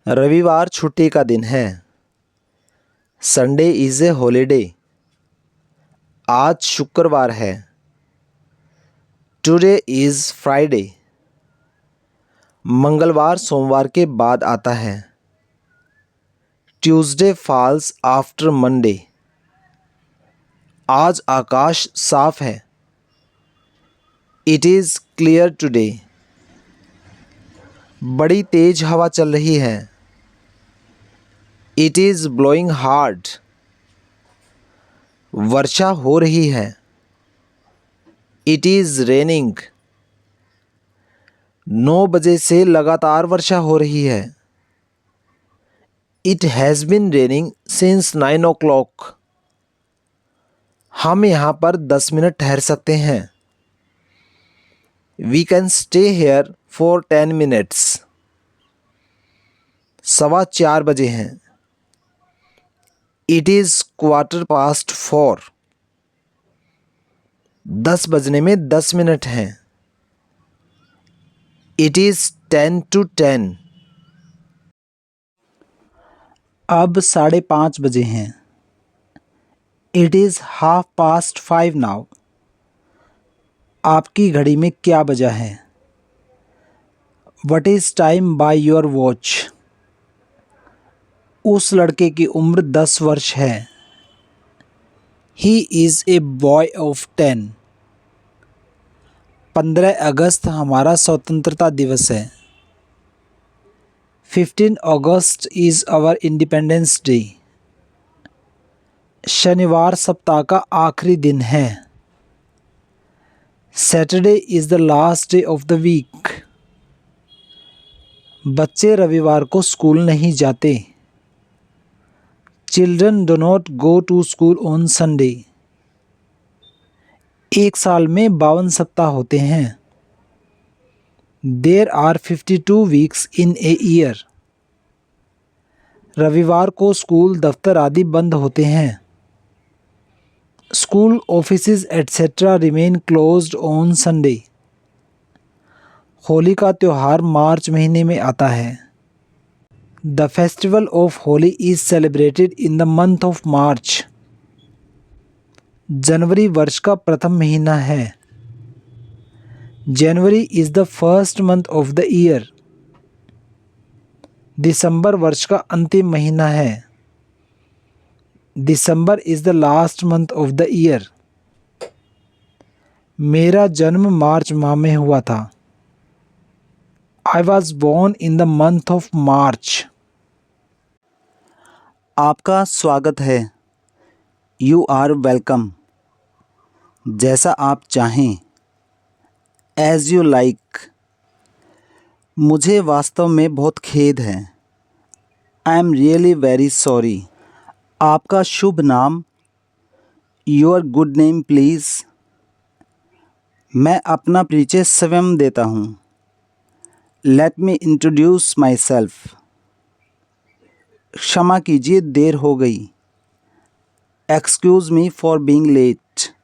रविवार छुट्टी का दिन है। Sunday is a holiday. आज शुक्रवार है। Today is Friday. मंगलवार सोमवार के बाद आता है। Tuesday falls after Monday. आज आकाश साफ है। It is clear today. बड़ी तेज हवा चल रही है। It is blowing hard. वर्षा हो रही है। It is raining. 9 बजे से लगातार वर्षा हो रही है। It has been raining since 9 o'clock। हम यहाँ पर 10 मिनट ठहर सकते हैं। We can stay here for 10 minutes। 4:15 बजे हैं। It is 4:15। 10 बजने में 10 मिनट हैं। It is 10 to 10। अब 5:30 बजे हैं। It is 5:30 now. आपकी घड़ी में क्या बजा है? What is time by your watch? उस लड़के की उम्र 10 वर्ष है। He is a boy of 10। 15 अगस्त हमारा स्वतंत्रता दिवस है। 15 August is our independence day. शनिवार सप्ताह का आखिरी दिन है। Saturday is the last day of the week. बच्चे रविवार को स्कूल नहीं जाते। Children do not go to school on Sunday. एक साल में 52 सप्ताह होते हैं। There are 52 weeks in a year. रविवार को स्कूल दफ्तर आदि बंद होते हैं। School offices etcetera remain closed on Sunday. Holi का त्यौहार मार्च महीने में आता है। The festival of Holi is celebrated in the month of March. जनवरी वर्ष का प्रथम महीना है। January is the first month of the year. दिसंबर वर्ष का अंतिम महीना है। December is the last month of the year. मेरा जन्म मार्च माह में हुआ था। I was born in the month of March. आपका स्वागत है। You are welcome. जैसा आप चाहें। As you like. मुझे वास्तव में बहुत खेद है। I am really very sorry. आपका शुभ नाम? Your good name please. मैं अपना परिचय स्वयं देता हूँ। Let me introduce myself. क्षमा कीजिए देर हो गई। Excuse me for being late.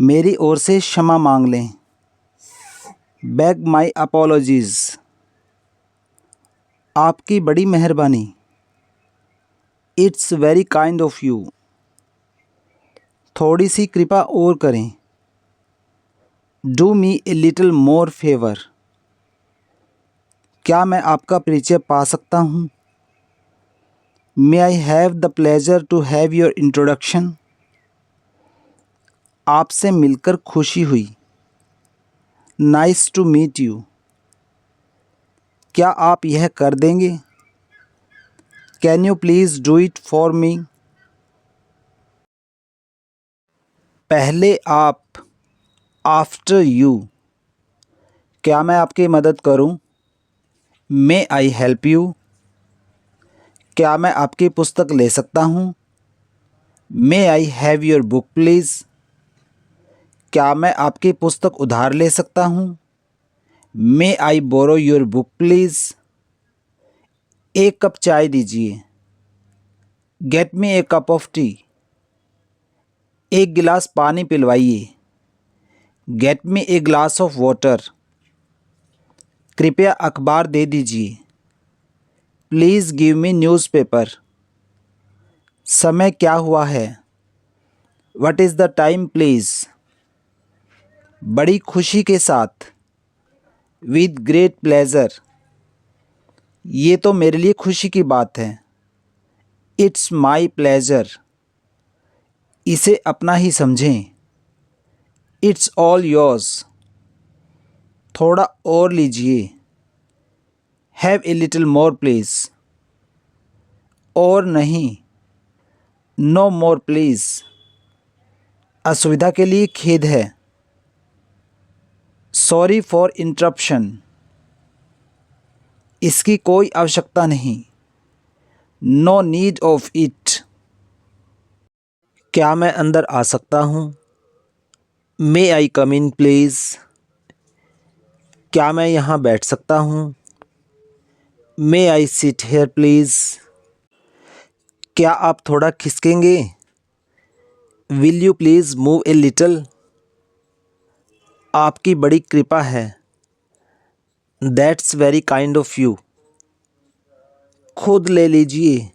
मेरी ओर से क्षमा मांग लें। Beg my apologies. आपकी बड़ी मेहरबानी। It's very kind of you. थोड़ी सी कृपा और करें। Do me a little more favour. क्या मैं आपका परिचय पा सकता हूँ? May I have the pleasure to have your introduction. आपसे मिलकर खुशी हुई। Nice to meet you. क्या आप यह कर देंगे? Can you please do it for me? पहले आप। After you. क्या मैं आपकी मदद करूं? May I help you. क्या मैं आपकी पुस्तक ले सकता हूं? May I have your book please. क्या मैं आपकी पुस्तक उधार ले सकता हूं? May I borrow your book please. एक कप चाय दीजिए। Get me a cup of tea. एक गिलास पानी पिलवाइए। Get me a glass of water. कृपया अखबार दे दीजिए। Please give me newspaper. समय क्या हुआ है? What is the time please? बड़ी खुशी के साथ, विद ग्रेट प्लेजर। ये तो मेरे लिए खुशी की बात है, इट्स माई प्लेजर। इसे अपना ही समझें, इट्स ऑल योर्स। थोड़ा और लीजिए, have a little more please. और नहीं, नो मोर प्लीज़। असुविधा के लिए खेद है, सॉरी फॉर इंटरप्शन। इसकी कोई आवश्यकता नहीं, नो नीड ऑफ इट। क्या मैं अंदर आ सकता हूँ? May I come in please? क्या मैं यहाँ बैठ सकता हूँ? May I sit here please? क्या आप थोड़ा खिसकेंगे? Will you please move a little? आपकी बड़ी कृपा है, that's very kind of you. खुद ले लीजिए,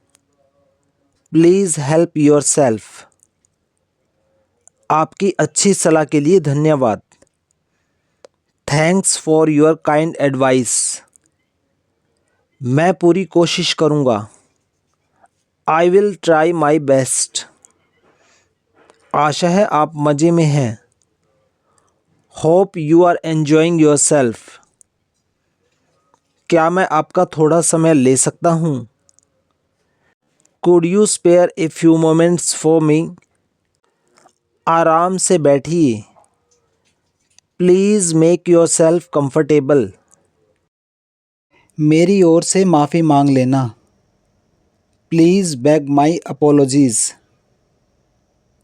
प्लीज़ हेल्प योर सेल्फ। आपकी अच्छी सलाह के लिए धन्यवाद, thanks for your kind advice. मैं पूरी कोशिश करूँगा, I will try my best. आशा है आप मज़े में हैं, hope you are enjoying yourself. क्या मैं आपका थोड़ा समय ले सकता हूँ? Could you spare a few moments for me? आराम से बैठिए, please make yourself comfortable. मेरी ओर से माफ़ी मांग लेना, प्लीज़ बेग माई अपोलॉजीज़।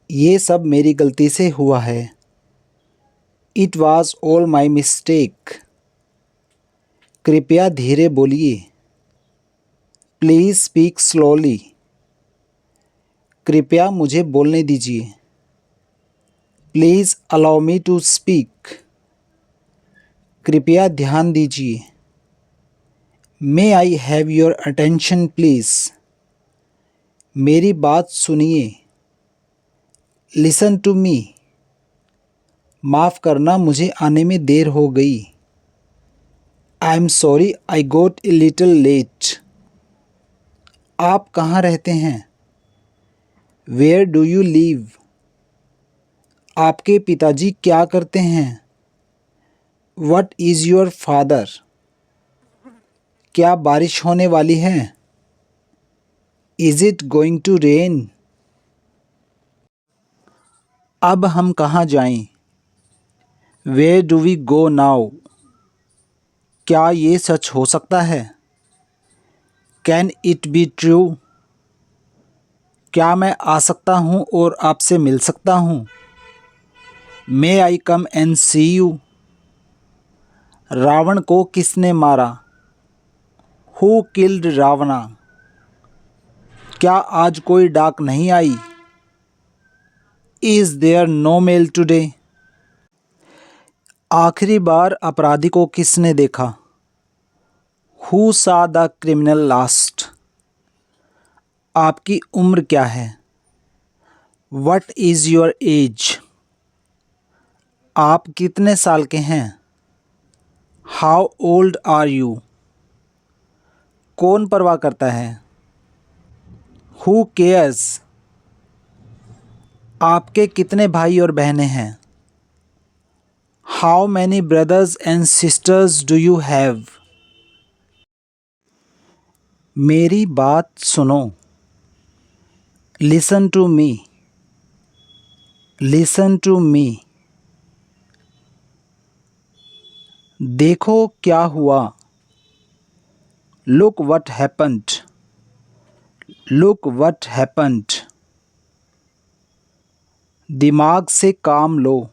ये सब मेरी गलती से हुआ है, it was all my mistake. कृपया धीरे बोलिए, प्लीज़ स्पीक स्लोली। कृपया मुझे बोलने दीजिए, please allow me to speak. कृपया ध्यान दीजिए, may I have your attention please. मेरी बात सुनिए, लिसन टू मी। माफ़ करना, मुझे आने में देर हो गई, I am sorry I got a little late. आप कहाँ रहते हैं? Where do you live? आपके पिताजी क्या करते हैं? What is your father? क्या बारिश होने वाली है? Is it going to rain? अब हम कहाँ जाएं? Where do we go now? क्या ये सच हो सकता है? Can it be true? क्या मैं आ सकता हूँ और आपसे मिल सकता हूँ? May I come and see you? Ravan को किसने मारा? Who killed Ravana? क्या आज कोई डाक नहीं आई? Is there no mail today? आखिरी बार अपराधी को किसने देखा? हु सा द क्रिमिनल लास्ट? आपकी उम्र क्या है? What is your age? आप कितने साल के हैं? How old are you? कौन परवाह करता है? Who cares? आपके कितने भाई और बहनें हैं? How many brothers and sisters do you have? मेरी बात सुनो, listen to me. Listen to me. देखो क्या हुआ, look what happened. Look what happened. दिमाग से काम लो,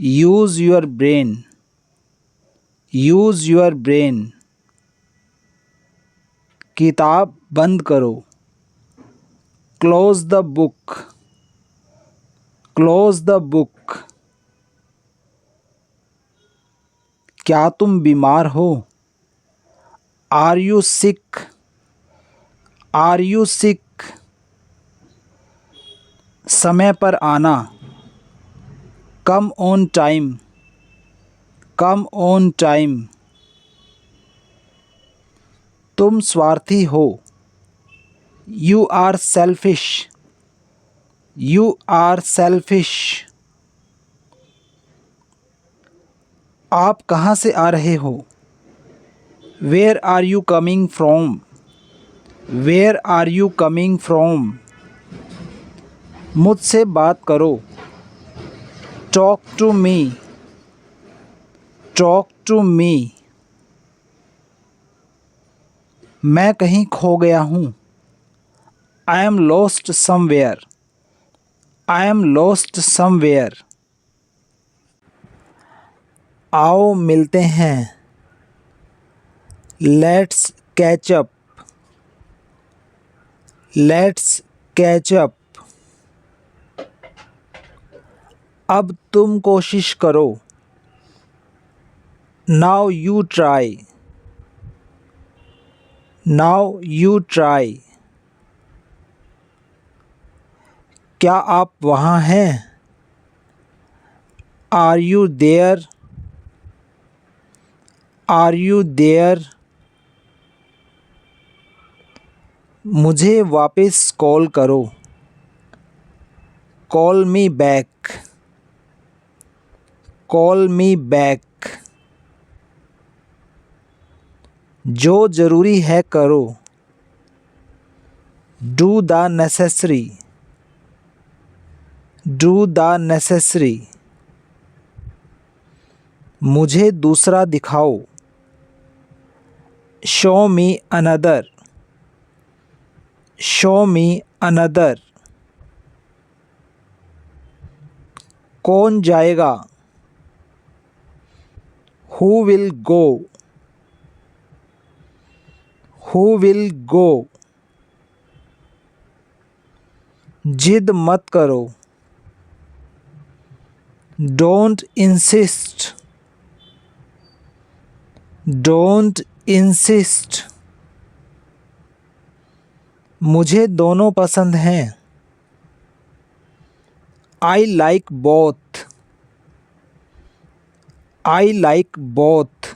use your brain. Use your brain. किताब बंद करो, close the book. Close the book. क्या तुम बीमार हो? Are you sick? Are you sick? समय पर आना। Come on time. Come on time. तुम स्वार्थी हो। You are selfish. You are selfish. आप कहाँ से आ रहे हो? Where are you coming from? Where are you coming from? मुझसे बात करो। Talk to me. Talk to me. मैं कहीं खो गया हूँ। I am lost somewhere. I am lost somewhere. आओ मिलते हैं। Let's catch up. Let's catch up. अब तुम कोशिश करो। Now you try. Now you try. क्या आप वहाँ हैं? Are you there? Are you there? मुझे वापस कॉल करो। Call me back. Call me back. जो ज़रूरी है करो। Do the necessary. Do the necessary. मुझे दूसरा दिखाओ। Show me another. Show me another. कौन जाएगा? Who will go? Who will go? जिद मत करो। Don't insist. Don't insist. मुझे दोनों पसंद हैं। I like both. I like both.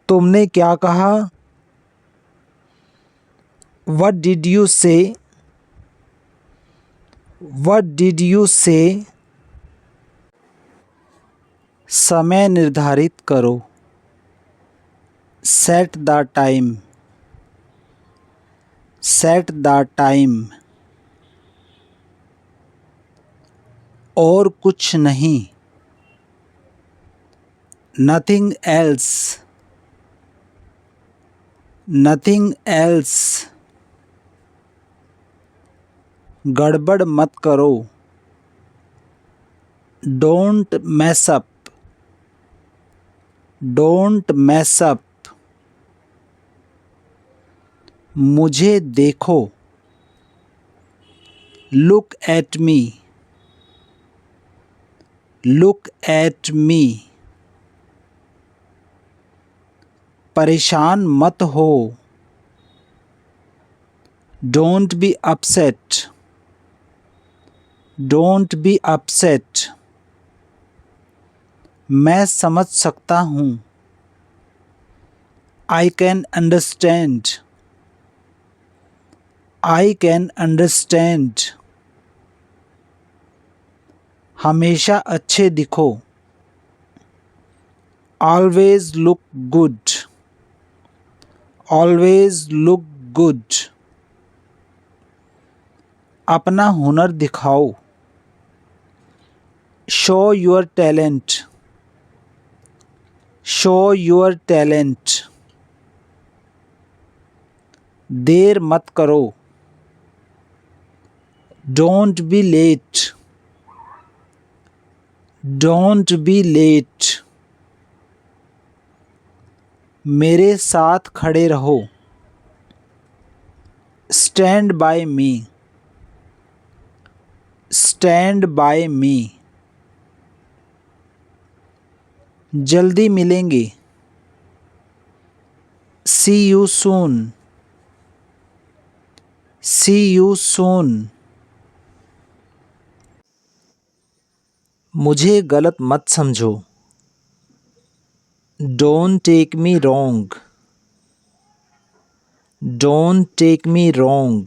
तुमने क्या कहा? What did you say? What did you say? समय निर्धारित करो। Set the time. Set the time. और कुछ नहीं। Nothing else. Nothing else. गड़बड़ मत करो। Don't mess up. Don't mess up. मुझे देखो। Look at me. Look at me. परेशान मत हो। Don't be upset. Don't be upset. मैं समझ सकता हूँ। आई can understand. I can understand. हमेशा अच्छे दिखो। Always look good. Always look good. अपना हुनर दिखाओ। Show your talent. Show your talent. देर मत करो। Don't be late. Don't be late. मेरे साथ खड़े रहो। Stand by me. Stand by me. जल्दी मिलेंगे। See you soon. See you soon. मुझे गलत मत समझो. Don't take me wrong. Don't take me wrong.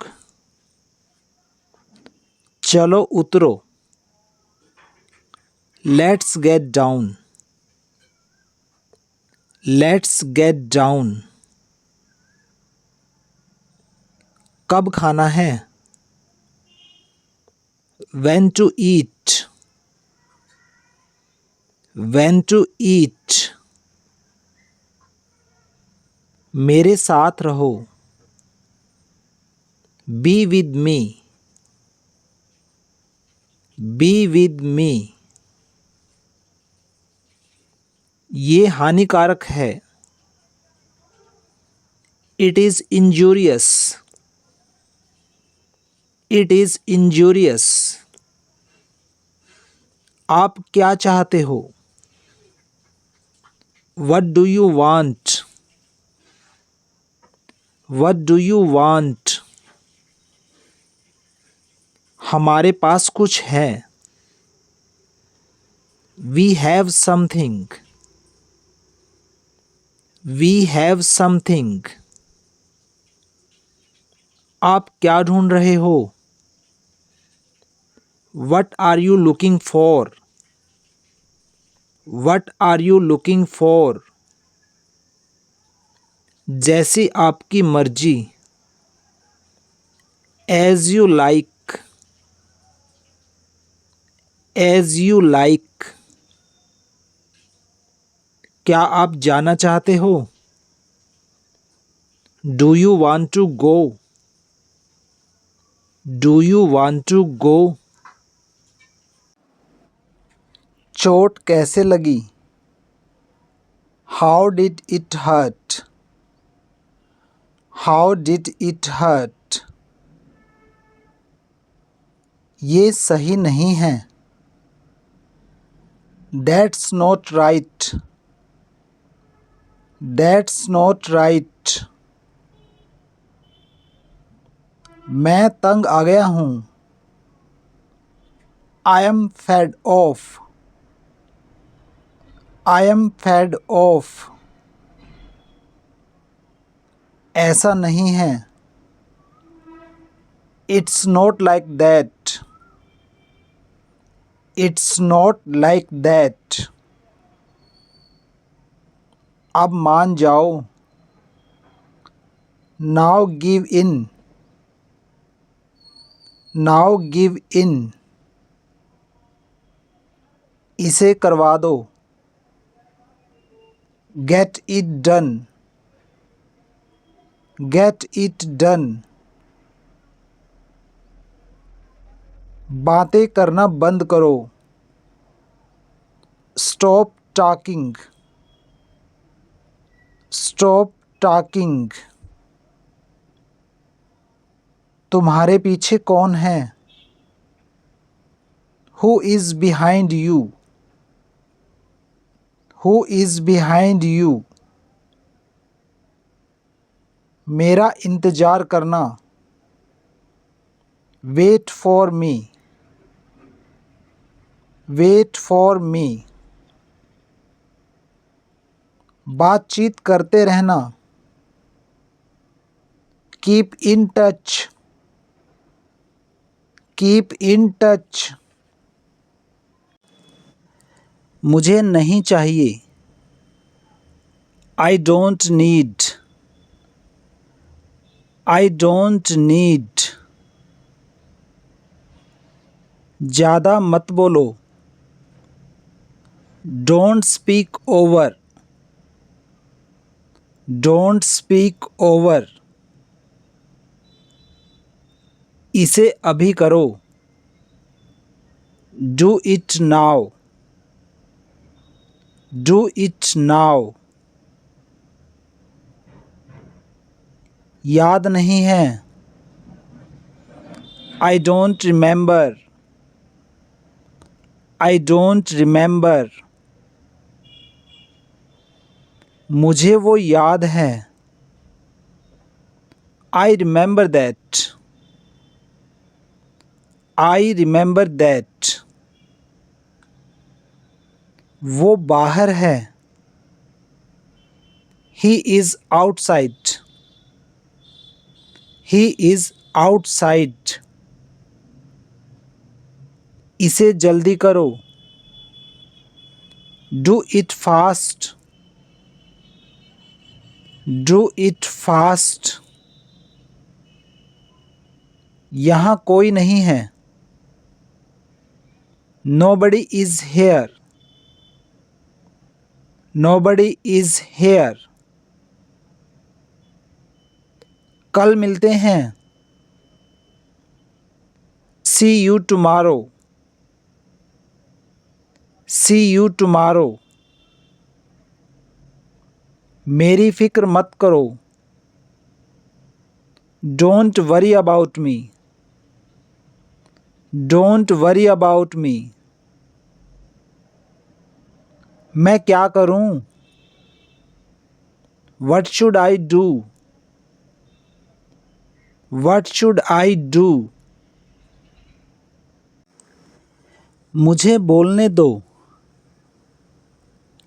चलो उतरो. Let's get down. Let's get down. कब खाना है? When to eat. When to eat. मेरे साथ रहो. Be with me. Be with me. ये हानिकारक है. It is injurious. It is injurious. आप क्या चाहते हो? What do you want? What do you want? हमारे पास कुछ है. We have something. We have something. आप क्या ढूंढ रहे हो? What are you looking for? What are you looking for? जैसी आपकी मर्जी. As you like. As you like. क्या आप जाना चाहते हो? Do you want to go? Do you want to go? चोट कैसे लगी? How did it hurt? How did it hurt? ये सही नहीं है. That's not right. That's not right. मैं तंग आ गया हूँ. I am fed off. I am fed off. ऐसा नहीं है. It's not like that. It's not like that. अब मान जाओ. Now give in. Now give in. इसे करवा दो. Get it done. Get it done. बातें करना बंद करो. Stop talking. Stop talking. तुम्हारे पीछे कौन है? Who is behind you? Who is behind you? मेरा इंतज़ार करना. Wait for me. Wait for me. बातचीत करते रहना. Keep in touch. Keep in touch. मुझे नहीं चाहिए. I don't need. I don't need. ज़्यादा मत बोलो. Don't speak over. Don't speak over. इसे अभी करो. Do it now. Do it now. याद नहीं है. I don't remember. I don't remember. मुझे वो याद है. I remember that. I remember that. वो बाहर है. He is outside. He is outside. इसे जल्दी करो. Do it fast. Do it fast. यहाँ कोई नहीं है. Nobody is here. Nobody is here. कल मिलते हैं. See you tomorrow. See you tomorrow. मेरी फिक्र मत करो. Don't worry about me. Don't worry about me. मैं क्या करूं? What should I do? What should I do? मुझे बोलने दो.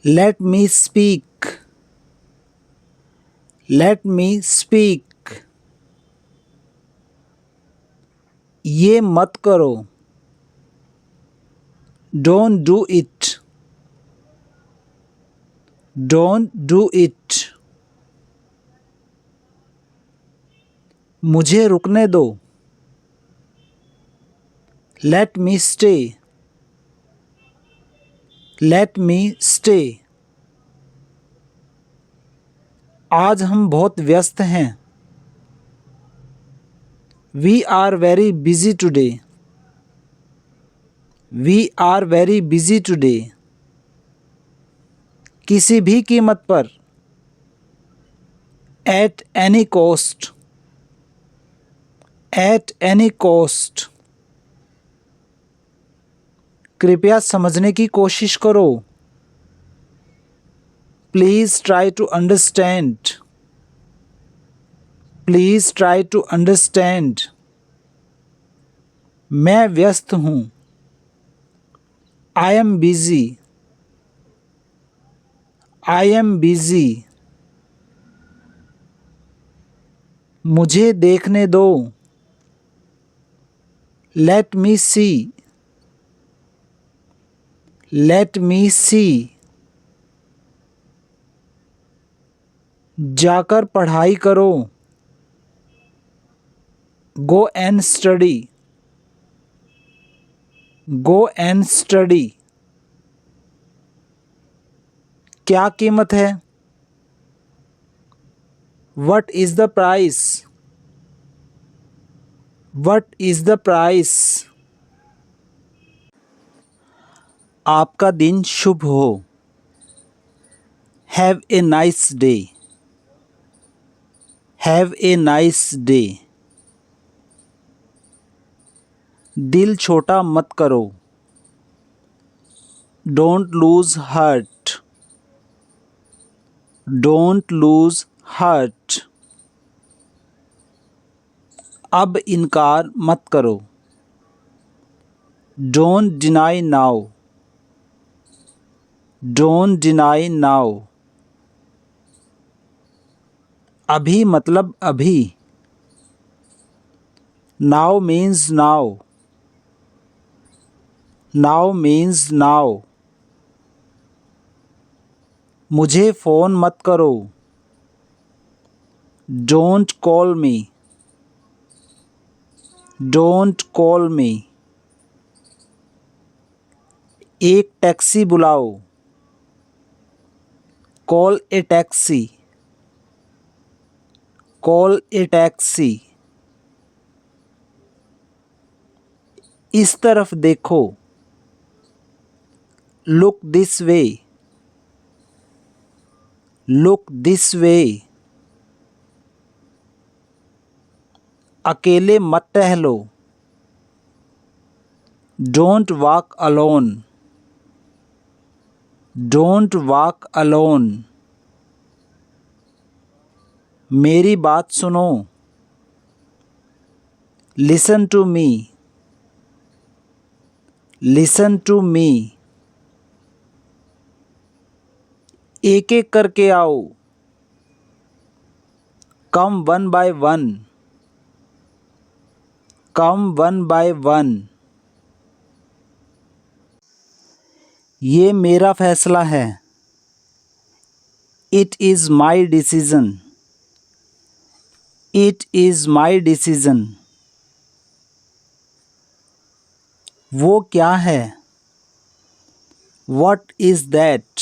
Let me speak. Let me speak. ये मत करो. Don't do it. Don't do it. मुझे रुकने दो. Let me stay. Let me stay. आज हम बहुत व्यस्त हैं. We are very busy today. We are very busy today. किसी भी कीमत पर. At any cost. At any cost. कृपया समझने की कोशिश करो. Please try to understand. Please try to understand. मैं व्यस्त हूँ. I am busy. I am busy. मुझे देखने दो. Let me see. Let me see. जाकर पढ़ाई करो. Go and study. Go and study. क्या कीमत है? What is the price? What is the price? आपका दिन शुभ हो. Have a nice day. Have a nice day. दिल छोटा मत करो. Don't lose heart. Don't lose heart. अब इनकार मत करो. Don't deny now. Don't deny now. अभी मतलब अभी. Now means now. Now means now. मुझे फ़ोन मत करो. Don't call me. Don't call me. एक टैक्सी बुलाओ. Call a taxi. Call a taxi. इस तरफ देखो. Look this way. Look this way. अकेले मत टहलो. Don't walk alone. Don't walk alone. मेरी बात सुनो. Listen to me, listen to me. एक एक करके आओ, come one by one, come one by one. ये मेरा फैसला है, it is my decision, it is my decision. वो क्या है, what is that,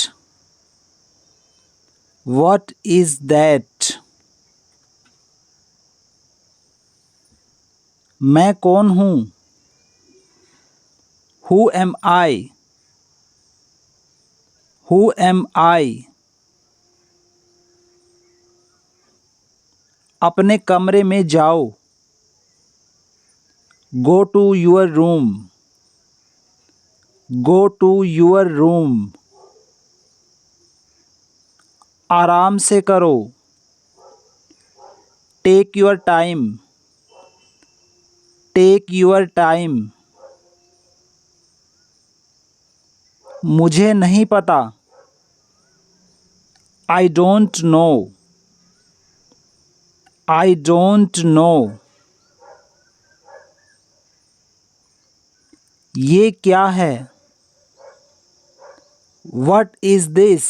what is that. मैं कौन हूँ, who am I, who am I. अपने कमरे में जाओ, go to your room, go to your room. आराम से करो, take your time, take your time. मुझे नहीं पता, I don't know, I don't know. ये क्या है, what is this,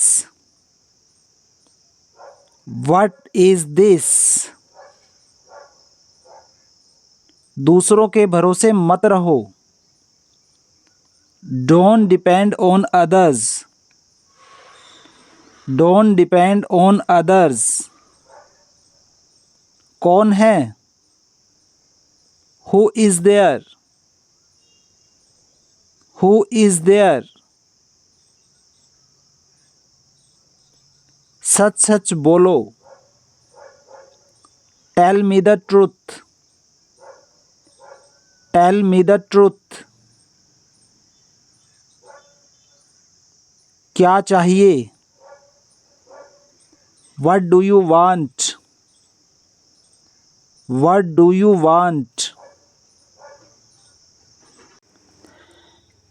what is this. दूसरों के भरोसे मत रहो, don't depend on others, don't depend on others. कौन है, who is there, who is there. सच सच बोलो, tell me the truth, tell me the truth. क्या चाहिए, what do you want, what do you want.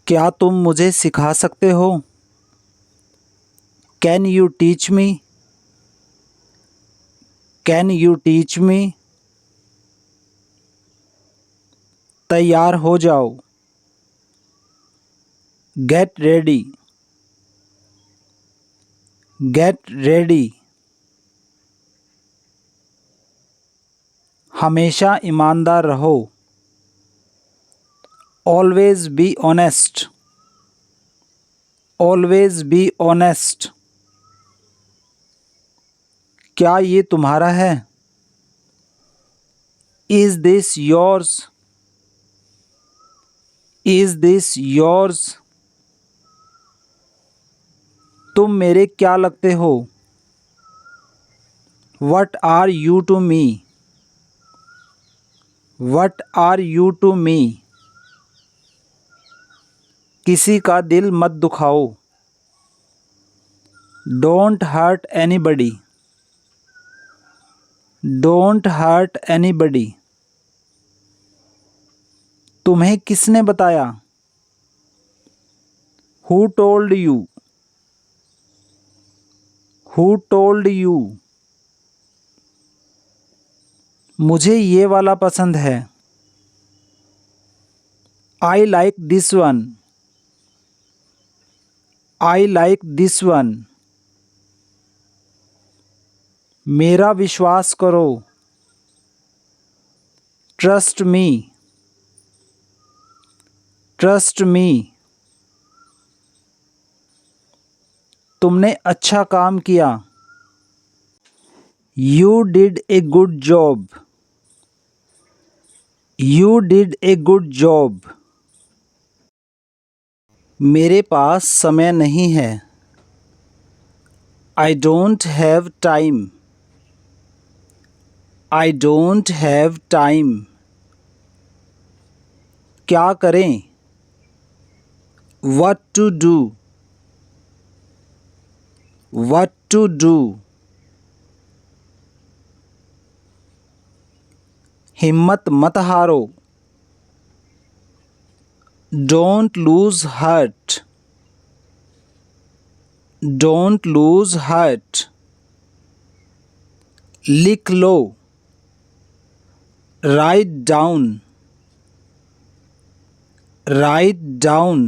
क्या तुम मुझे सिखा सकते हो, can you teach me, can you teach me. तैयार हो जाओ, गेट रेडी, गेट रेडी। हमेशा ईमानदार रहो, always be honest, always be honest. क्या ये तुम्हारा है, is this yours, is this yours. तुम मेरे क्या लगते हो, what are you to me, what are you to me. किसी का दिल मत दुखाओ, don't hurt anybody, don't hurt anybody. तुम्हें किसने बताया, who told you, who told you. मुझे ये वाला पसंद है, I like this one, I like this one. मेरा विश्वास करो, ट्रस्ट मी, ट्रस्ट मी। तुमने अच्छा काम किया, you did a good job, you did a good job. मेरे पास समय नहीं है, I don't have time, I don't have time. क्या करें, what to do, what to do. हिम्मत मत हारो, Don't lose heart. Don't lose heart. लिख लो. Write down. Write down.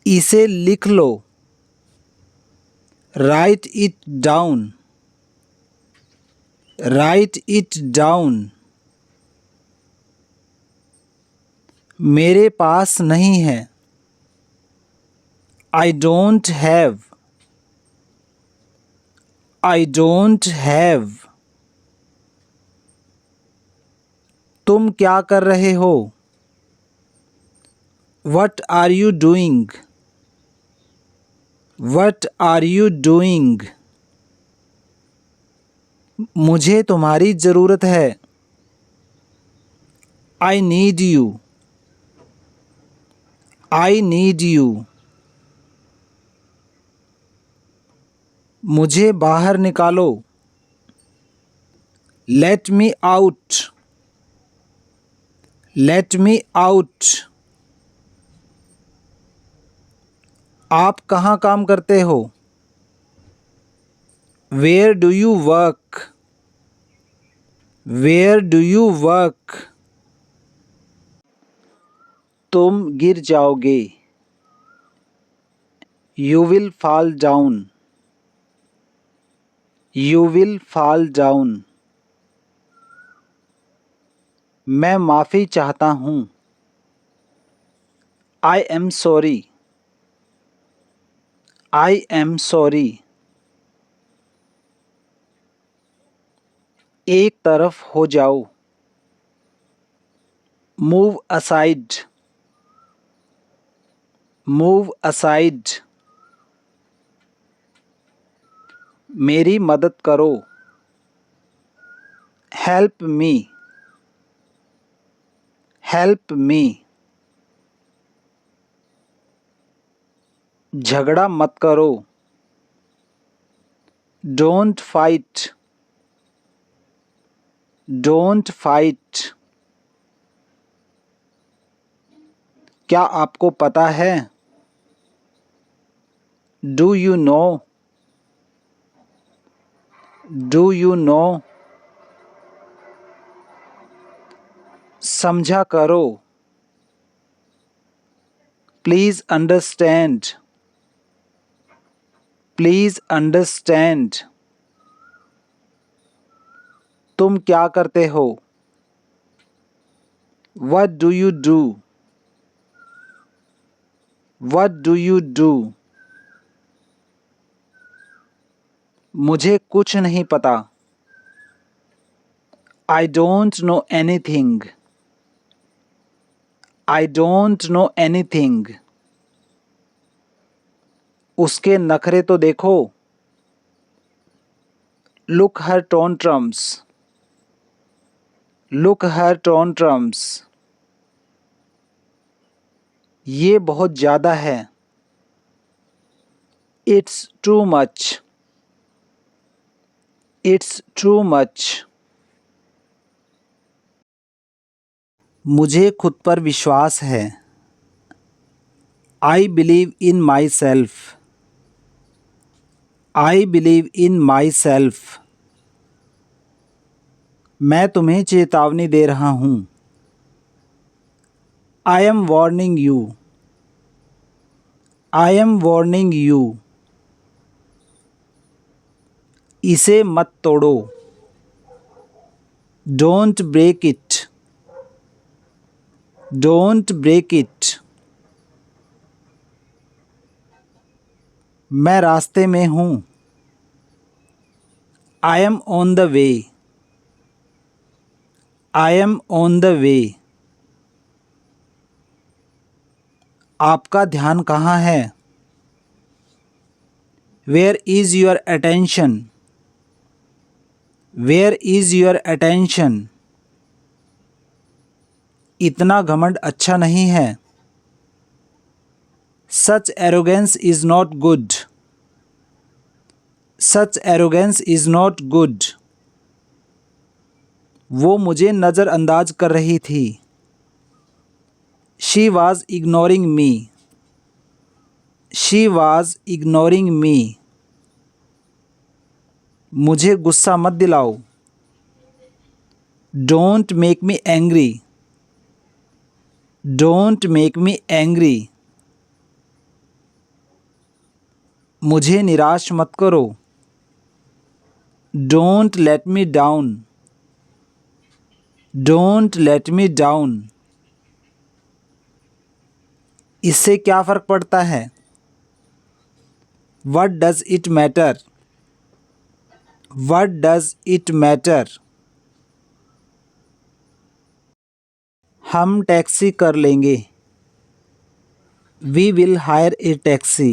इसे लिख लो. Write it down. Write it down. मेरे पास नहीं है. I don't have. I don't have. तुम क्या कर रहे हो? What are you doing? What are you doing? मुझे तुम्हारी ज़रूरत है. I need you. I need you. मुझे बाहर निकालो. Let me out. Let me out. आप कहाँ काम करते हो? Where do you work? Where do you work? तुम गिर जाओगे. You will fall down. You will fall down. मैं माफ़ी चाहता हूँ. I am sorry. I am sorry. एक तरफ हो जाओ. Move aside. Move aside. मेरी मदद करो. Help me. Help me. झगड़ा मत करो. Don't fight. Don't fight. क्या आपको पता है? Do you know? Do you know? समझा करो. Please understand. Please understand. तुम क्या करते हो? What do you do? What do you do? मुझे कुछ नहीं पता. I don't know anything. I don't know anything. उसके नखरे तो देखो. Look her tantrums. Look her tantrums. ये बहुत ज़्यादा है. It's too much. It's too much. मुझे खुद पर विश्वास है. I believe in myself. I believe in myself. मैं तुम्हें चेतावनी दे रहा हूँ. I am warning you. I am warning you. इसे मत तोड़ो. Don't break it. Don't break it. मैं रास्ते में हूँ. I am on the way. I am on the way. आपका ध्यान कहाँ है? Where is your attention? Where is your attention? इतना घमंड अच्छा नहीं है. Such arrogance is not good. Such arrogance is not good. वो मुझे नज़रअंदाज कर रही थी. She was ignoring me, she was ignoring me. मुझे गुस्सा मत दिलाओ, don't make me angry, don't make me angry. मुझे निराश मत करो, don't let me down, don't let me down. इससे क्या फ़र्क पड़ता है, what does it matter, what does it matter. हम टैक्सी कर लेंगे, we will hire a taxi,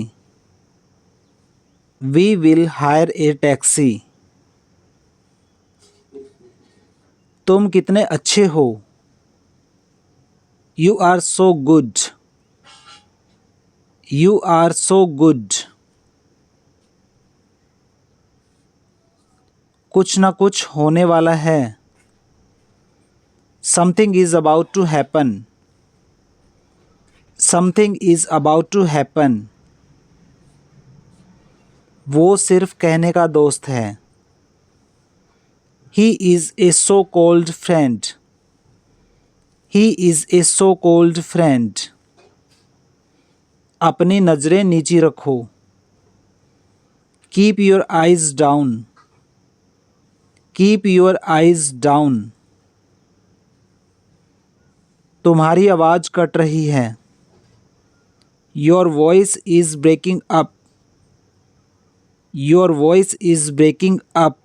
we will hire a taxi. तुम कितने अच्छे हो, you are so good, you are so good. कुछ ना कुछ होने वाला है, something is about to happen, something is about to happen. वो सिर्फ कहने का दोस्त है, he is a so called friend, he is a so called friend. अपनी नज़रें नीची रखो, keep your eyes down, keep your eyes down. तुम्हारी आवाज़ कट रही है, your voice is breaking up, your voice is breaking up.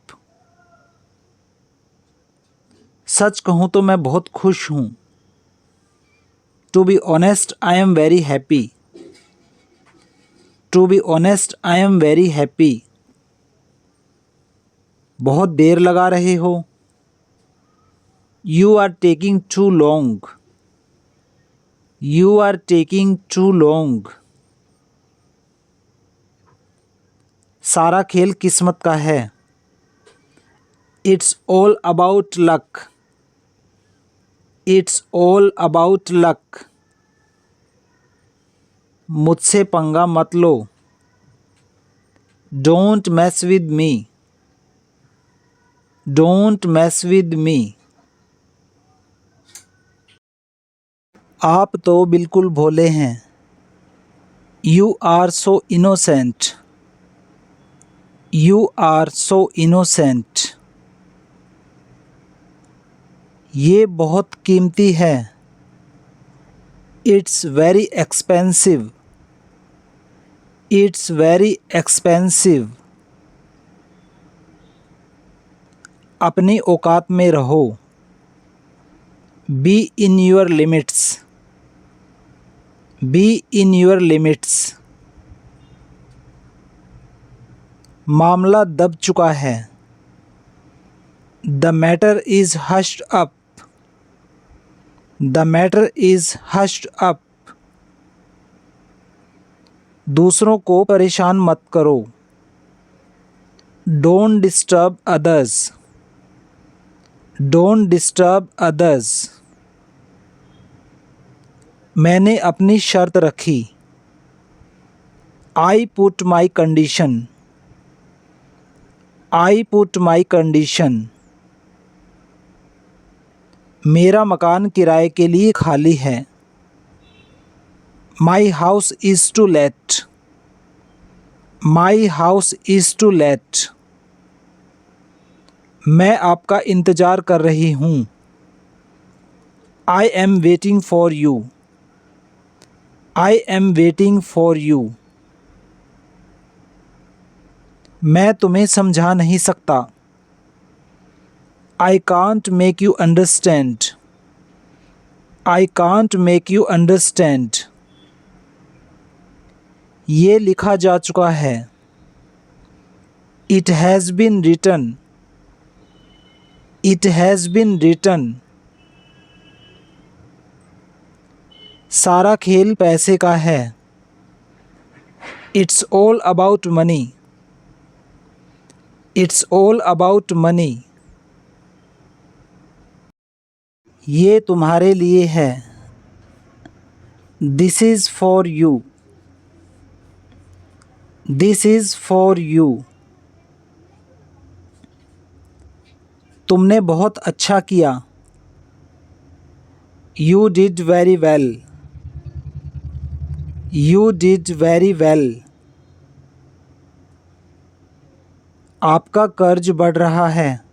सच कहूँ तो मैं बहुत खुश हूँ, to be honest I am very happy, to be honest I am very happy. बहुत देर लगा रहे हो, you are taking too long, you are taking too long. सारा खेल किस्मत का है, it's all about luck, it's all about luck. मुझसे पंगा मत लो, don't mess with me, don't mess with me. आप तो बिल्कुल भोले हैं, you are so innocent, you are so innocent. ये बहुत कीमती है, it's very expensive, it's very expensive. अपनी औकात में रहो, be in your limits, be in your limits. मामला दब चुका है, the matter is hushed up, the matter is hushed up. दूसरों को परेशान मत करो, don't disturb others, don't disturb others. मैंने अपनी शर्त रखी, I put my condition, I put my condition. मेरा मकान किराए के लिए खाली है, माई house is too late, my house is too late. मैं आपका इंतज़ार कर रही हूँ, I am waiting for you, I am waiting for you. मैं तुम्हें समझा नहीं सकता, I can't make you understand, I can't make you understand. ये लिखा जा चुका है, it has been written, it has been written. सारा खेल पैसे का है, it's all about money, it's all about money. ये तुम्हारे लिए है, this is for you, this is for you. तुमने बहुत अच्छा किया, you did very well, you did very well. आपका कर्ज बढ़ रहा है,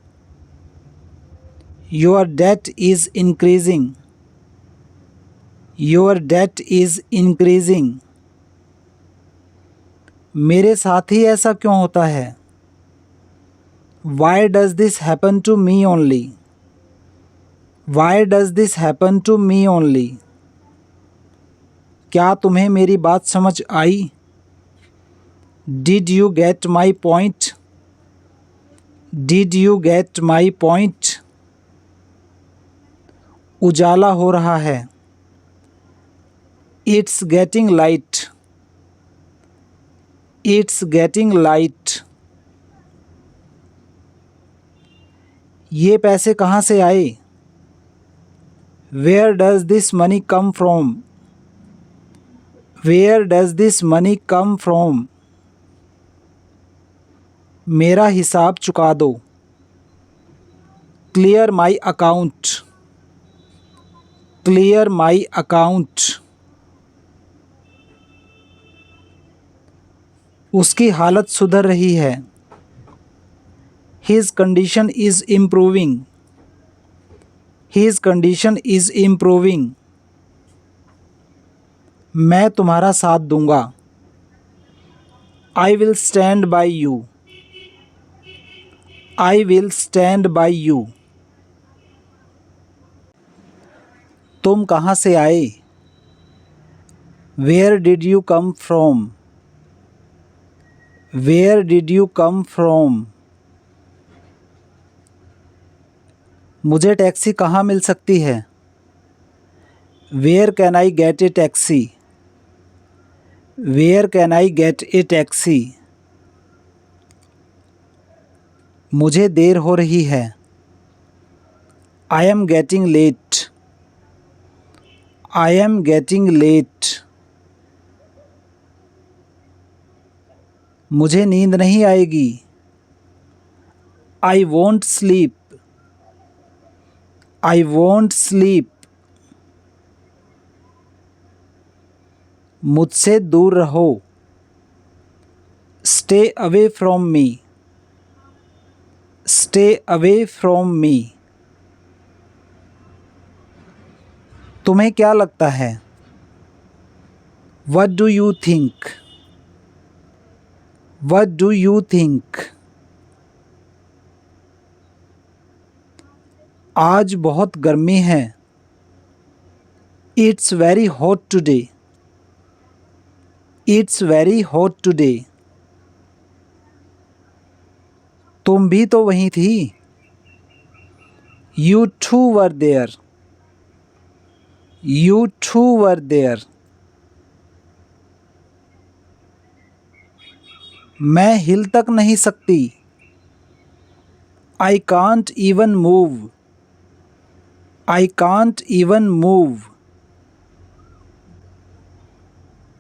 your debt is increasing, your debt is increasing. मेरे साथ ही ऐसा क्यों होता है, why does this happen to me only, why does this happen to me only. क्या तुम्हें मेरी बात समझ आई, did you get my point, did you get my point. उजाला हो रहा है, it's getting light, it's getting light. ये पैसे कहाँ से आए, where does this money come from, where does this money come from. मेरा हिसाब चुका दो, clear my account, clear my account. उसकी हालत सुधर रही है, his condition is improving, his condition is improving. मैं तुम्हारा साथ दूंगा, I will stand by you, I will stand by you. तुम कहाँ से आए, where did you come from, where did you come from. मुझे टैक्सी कहाँ मिल सकती है, where can I get a taxi, where can I get a taxi. मुझे देर हो रही है, I am getting late, I am getting late. मुझे नींद नहीं आएगी, I won't sleep, I won't sleep. मुझसे दूर रहो, stay away from me, stay away from me. तुम्हें क्या लगता है, what do you think, what do you think. आज बहुत गर्मी है, it's very hot today, it's very hot today. तुम भी तो वहीं थी, you too were there, you too were there. मैं हिल तक नहीं सकती, I can't even move, I can't even move.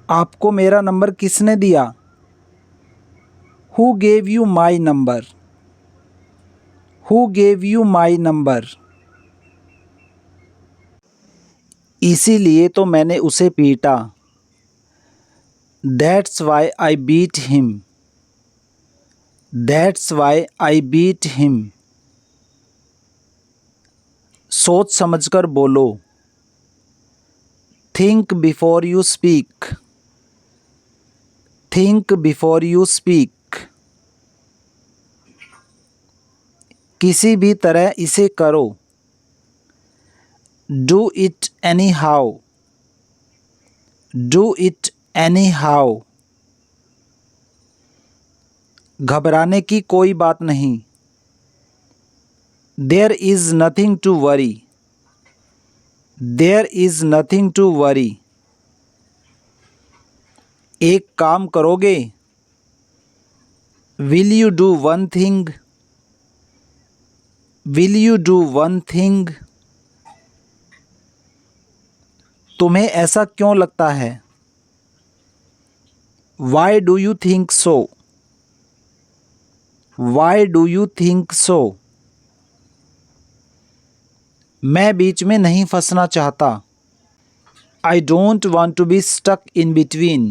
आपको मेरा नंबर किसने दिया, who gave you my number, who gave you my number. इसीलिए तो मैंने उसे पीटा, that's why I beat him, that's why I beat him. सोच समझकर बोलो, think before you speak, think before you speak. किसी भी तरह इसे करो, do it anyhow, do it anyhow. घबराने की कोई बात नहीं, there is nothing to worry, there is nothing to worry. एक काम करोगे, will you do one thing, will you do one thing. तुम्हें ऐसा क्यों लगता है? Why do you think so? Why do you think so? मैं बीच में नहीं फंसना चाहता। I don't want to be stuck in between.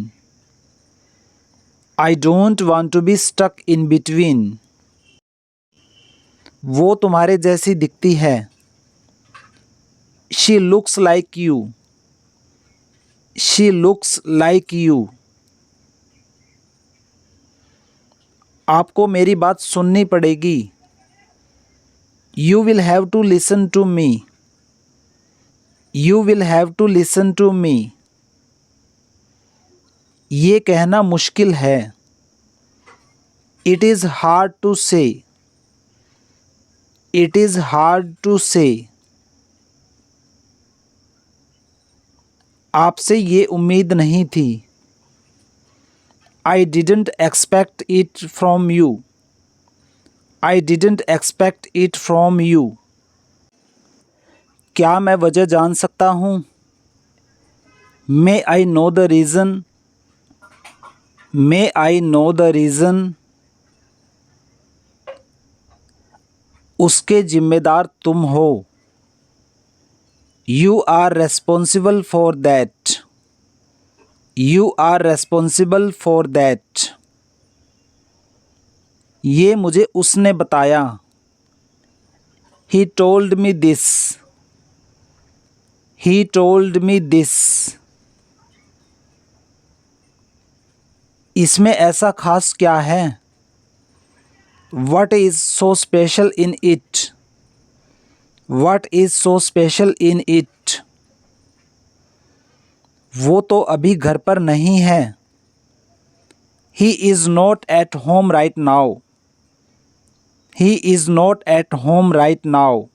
I don't want to be stuck in between. वो तुम्हारे जैसी दिखती है। She looks like you. She looks like you. आपको मेरी बात सुननी पड़ेगी। You will have to listen to me. You will have to listen to me. ये कहना मुश्किल है। It is hard to say. It is hard to say. आपसे ये उम्मीद नहीं थी। I didn't expect it from you. I didn't expect it from you. क्या मैं वजह जान सकता हूँ? May I know the reason? May I know the reason? उसके जिम्मेदार तुम हो। You are responsible for that. You are responsible for that. ये मुझे उसने बताया। He told me this. He told me this. इसमें ऐसा खास क्या है? What is so special in it? What is so special in it? वो तो अभी घर पर नहीं है। He is not at home right now. He is not at home right now.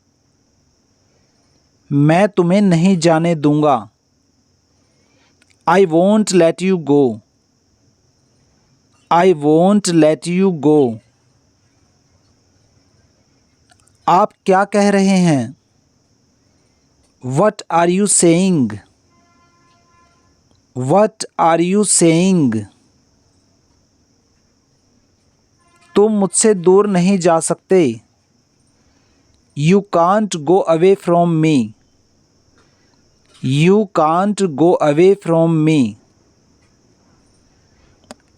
मैं तुम्हें नहीं जाने दूंगा। I won't let you go. I won't let you go. आप क्या कह रहे हैं? What are you saying? What are you saying? तुम मुझसे दूर नहीं जा सकते। You can't go away from me. You can't go away from me.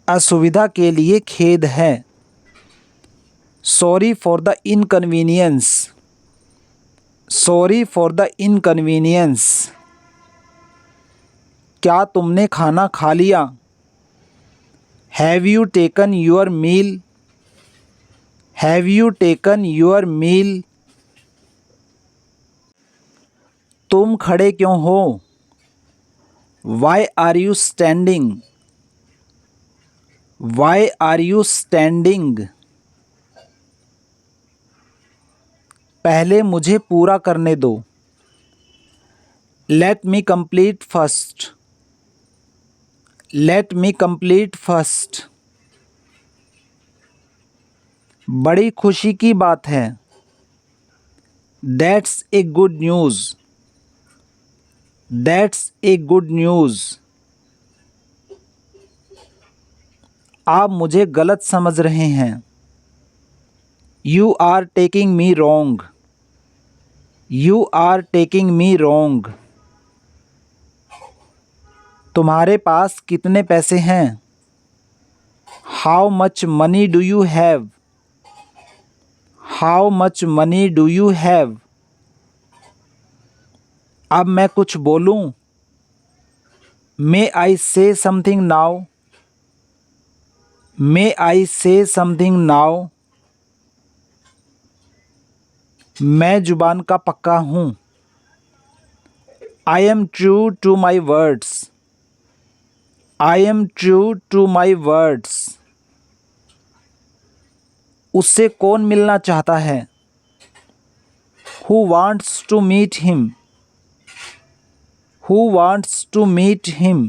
असुविधा के लिए खेद है। Sorry for the inconvenience. Sorry for the inconvenience. क्या तुमने खाना खा लिया? Have you taken your meal? Have you taken your meal? तुम खड़े क्यों हो? Why are you standing? Why are you standing? पहले मुझे पूरा करने दो। Let me complete first. Let me complete first. बड़ी खुशी की बात है। That's a good news. That's a good news. आप मुझे गलत समझ रहे हैं। You are taking me wrong. You are taking me wrong. तुम्हारे पास कितने पैसे हैं? How much money do you have? How much money do you have? अब मैं कुछ बोलूं? May I say something now? May I say something now? मैं जुबान का पक्का हूँ। I am true to my words. I am true to my words. उससे कौन मिलना चाहता है? Who wants to meet him? Who wants to meet him?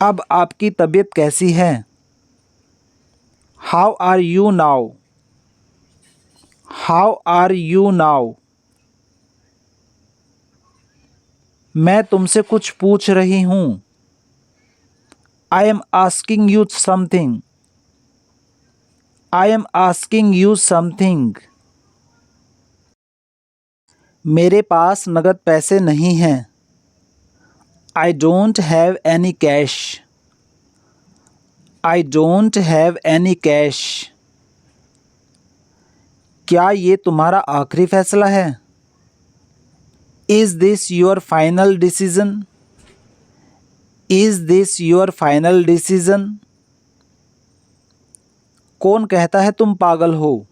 अब आपकी तबीयत कैसी है? How are you now? How are you now? मैं तुमसे कुछ पूछ रही हूँ। I am asking you something. I am asking you something. मेरे पास नगद पैसे नहीं हैं। I don't have any cash. I don't have any cash. क्या ये तुम्हारा आखिरी फैसला है? Is this your final decision? Is this your final decision? कौन कहता है तुम पागल हो?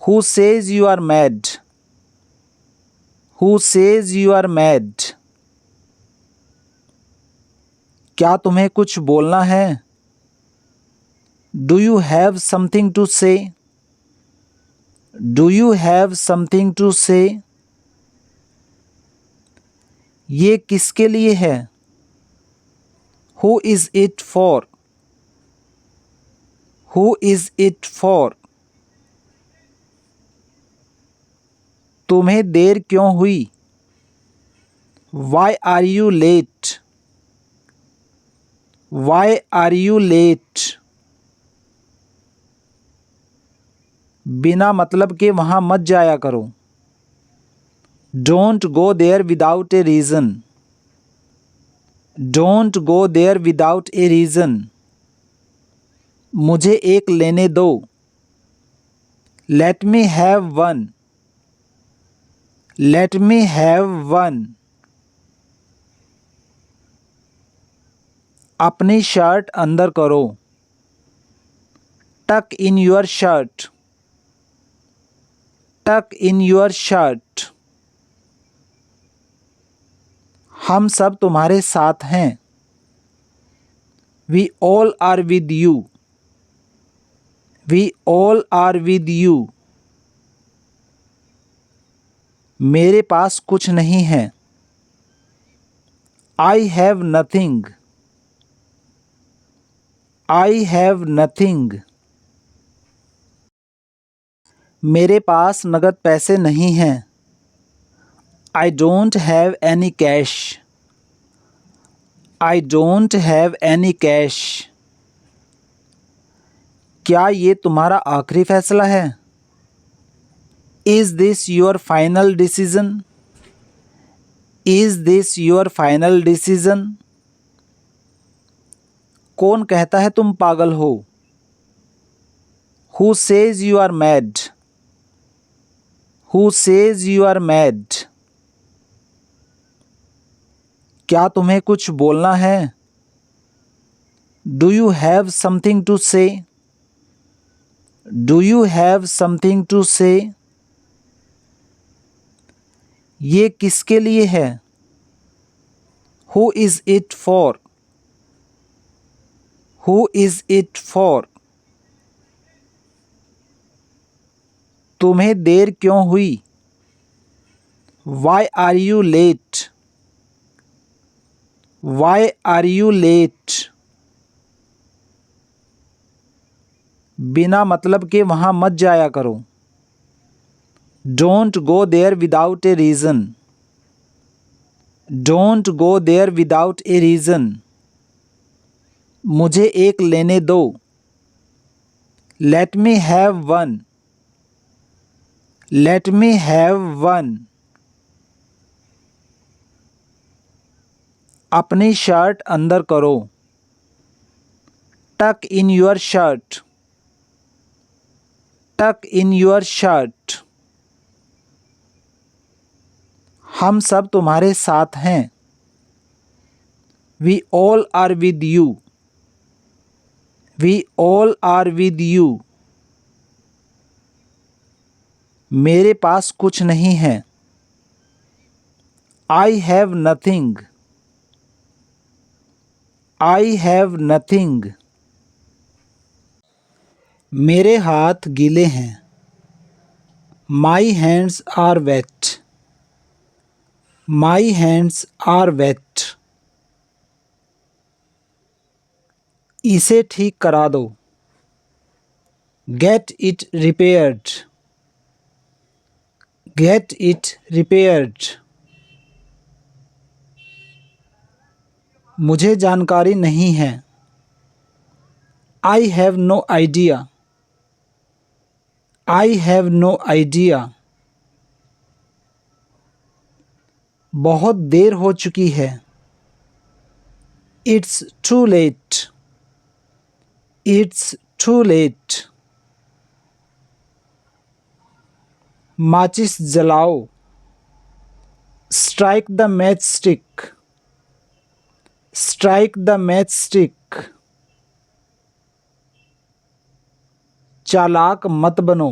Who says you are mad? Who says you are mad? क्या तुम्हें कुछ बोलना है? Do you have something to say? Do you have something to say? ये किसके लिए है? Who is it for? Who is it for? तुम्हें देर क्यों हुई? Why are you late? Why are you late? बिना मतलब के वहाँ मत जाया करो। Don't go there without a reason. Don't go there without a reason. मुझे एक लेने दो। Let me have one. Let me have one. अपनी शर्ट अंदर करो। टक इन योर शर्ट। टक इन योर शर्ट। हम सब तुम्हारे साथ हैं। We all are with you. We all are with you. मेरे पास कुछ नहीं है। I have nothing. I have nothing. मेरे पास नगद पैसे नहीं हैं। I don't have any cash. I don't have any cash. क्या ये तुम्हारा आखिरी फैसला है? Is this your final decision? Is this your final decision? कौन कहता है तुम पागल हो? Who says you are mad? Who says you are mad? क्या तुम्हें कुछ बोलना है? Do you have something to say? Do you have something to say? ये किसके लिए है? Who is it for? Who is it for? तुम्हें देर क्यों हुई? Why are you late? Why are you late? बिना मतलब के वहाँ मत जाया करो। Don't go there without a reason. Don't go there without a reason. मुझे एक लेने दो। Let me have one. Let me have one. अपनी शर्ट अंदर करो। टक इन योर शर्ट। टक इन योर शर्ट। हम सब तुम्हारे साथ हैं। We all are with you. We all are with you. मेरे पास कुछ नहीं है। I have nothing. I have nothing. मेरे हाथ गीले हैं। My hands are wet. My hands are wet. इसे ठीक करा दो। Get it repaired. Get it repaired. मुझे जानकारी नहीं है। I have no idea. I have no idea. बहुत देर हो चुकी है। It's too late. It's too late. माचिस जलाओ। Strike the match stick. Strike the match stick. चालाक मत बनो।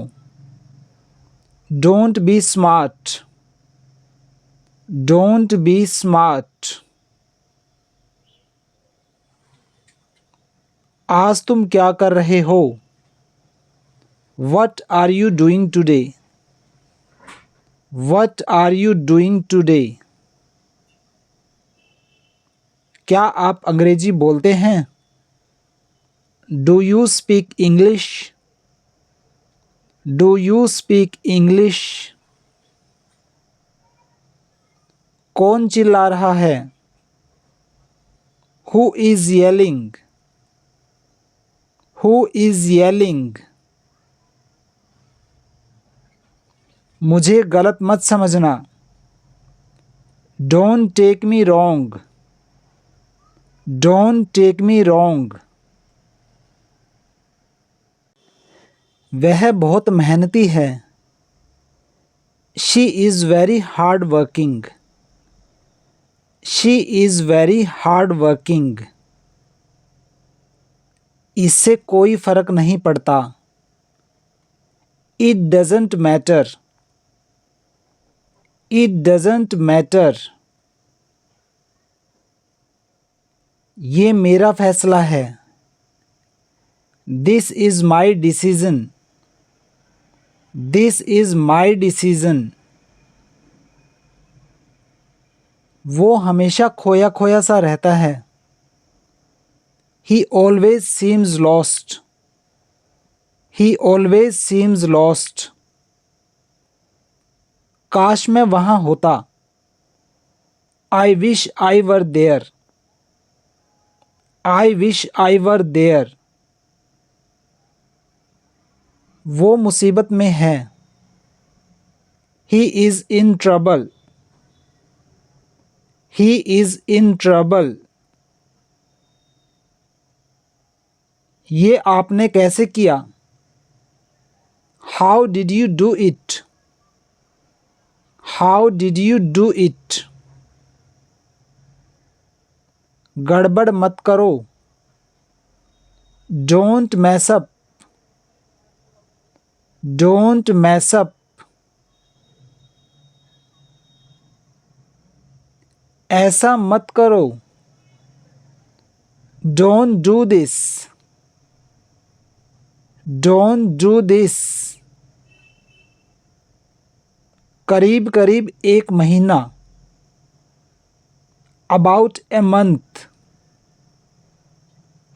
Don't be smart. Don't be smart. आज तुम क्या कर रहे हो? What are you doing today? What are you doing today? क्या आप अंग्रेजी बोलते हैं? Do you speak English? Do you speak English? कौन चिल्ला रहा है? Who is yelling? Who is yelling? मुझे गलत मत समझना। Don't take me wrong. Don't take me wrong. वह बहुत मेहनती है। She is very hard working. She is very hard working. इससे कोई फर्क नहीं पड़ता। It doesn't matter. It doesn't matter. ये मेरा फैसला है। This is my decision. This is my decision. वो हमेशा खोया खोया सा रहता है। He always seems lost. He always seems lost. काश मैं वहाँ होता। I wish I were there. I wish I were there. वो मुसीबत में है। He is in trouble. He is in trouble. ये आपने कैसे किया? How did you do it? How did you do it? गड़बड़ मत करो। Don't mess up. Don't mess up. ऐसा मत करो। Don't do this. Don't do this. करीब करीब एक महीना। About a month.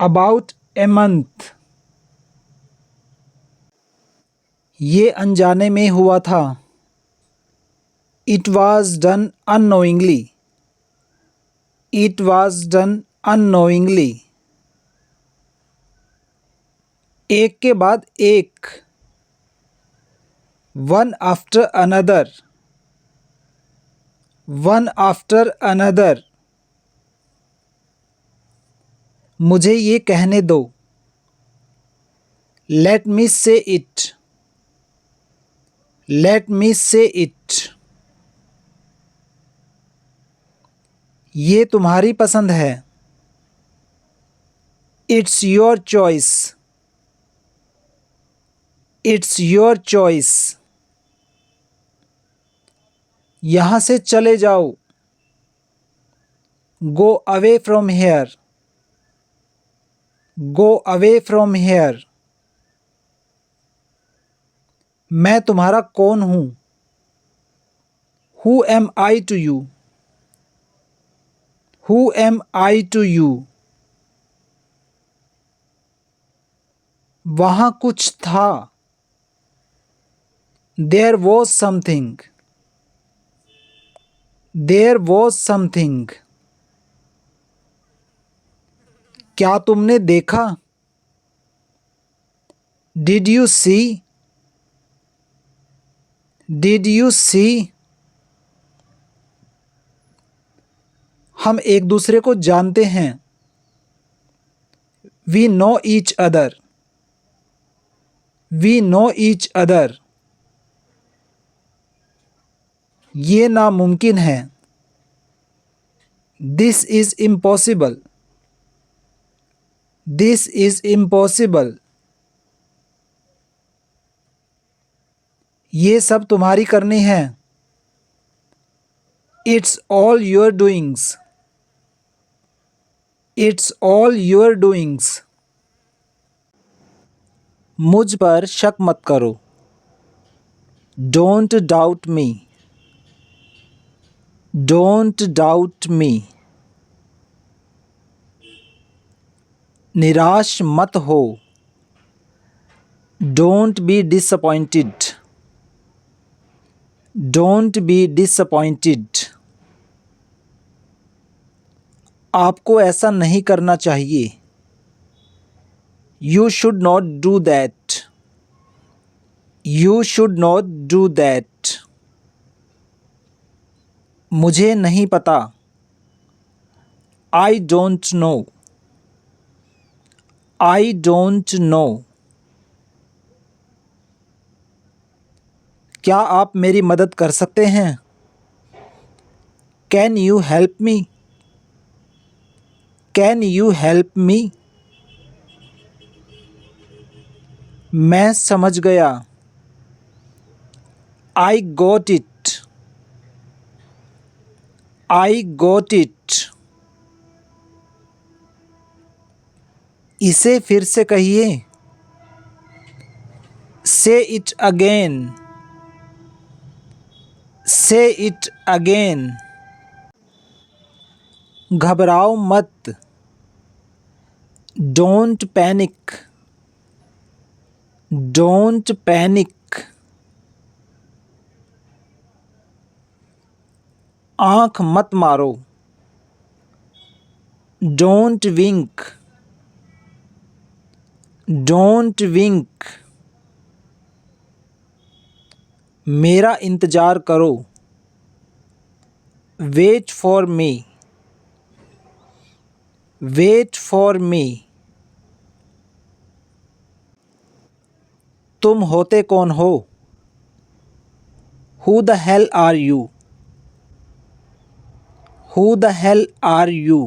About a month. ये अनजाने में हुआ था। It was done unknowingly. It was done unknowingly. एक के बाद एक। One after another. One after another. मुझे ये कहने दो। Let me say it. Let me say it. ये तुम्हारी पसंद है। It's your choice. It's your choice. यहाँ से चले जाओ। Go away from here. Go away from here. मैं तुम्हारा कौन हूँ? Who am I to you? Who am I to you? वहाँ कुछ था। There was something. There was something. क्या तुमने देखा? Did you see? Did you see? हम एक दूसरे को जानते हैं। We know each other. We know each other. ये नामुमकिन है। This is impossible. This is impossible. ये सब तुम्हारी करनी है। It's all your doings. It's all your doings. मुझ पर शक मत करो। Don't doubt me. Don't doubt me. निराश मत हो। Don't be disappointed. Don't be disappointed. आपको ऐसा नहीं करना चाहिए। You should not do that. You should not do that. मुझे नहीं पता। I don't know. I don't know. क्या आप मेरी मदद कर सकते हैं? Can you help me? Can you help me? मैं समझ गया। I got it. I got it. इसे फिर से कहिए। Say it again. Say it again. घबराओ मत। Don't panic. Don't panic. आँख मत मारो। Don't wink. Don't wink. मेरा इंतज़ार करो। Wait for me. Wait for me. तुम होते कौन हो? Who the hell are you? Who the hell are you?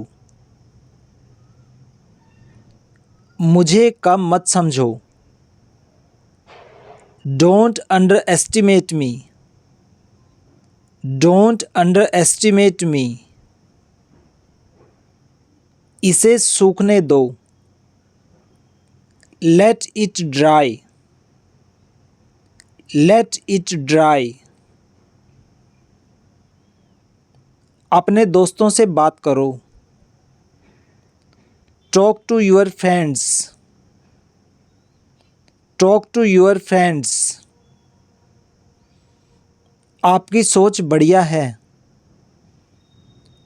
मुझे कम मत समझो। Don't underestimate me. Don't underestimate me. इसे सूखने दो। Let it dry. Let it dry. अपने दोस्तों से बात करो। Talk to your friends. Talk to your friends. आपकी सोच बढ़िया है।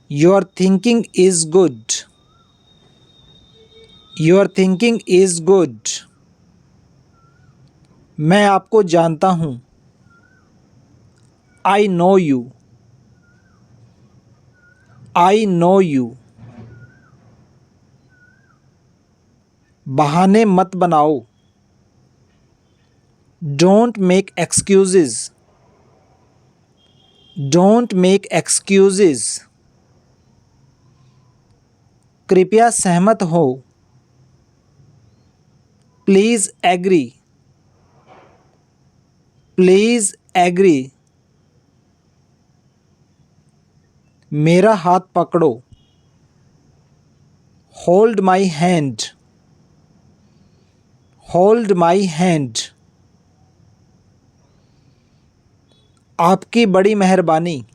Your thinking is good. Your thinking is good. मैं आपको जानता हूँ। I know you. I know you. बहाने मत बनाओ। Don't make excuses. Don't make excuses. कृपया सहमत हो। Please agree. Please agree. मेरा हाथ पकड़ो। Hold my hand. Hold my hand. आपकी बड़ी मेहरबानी।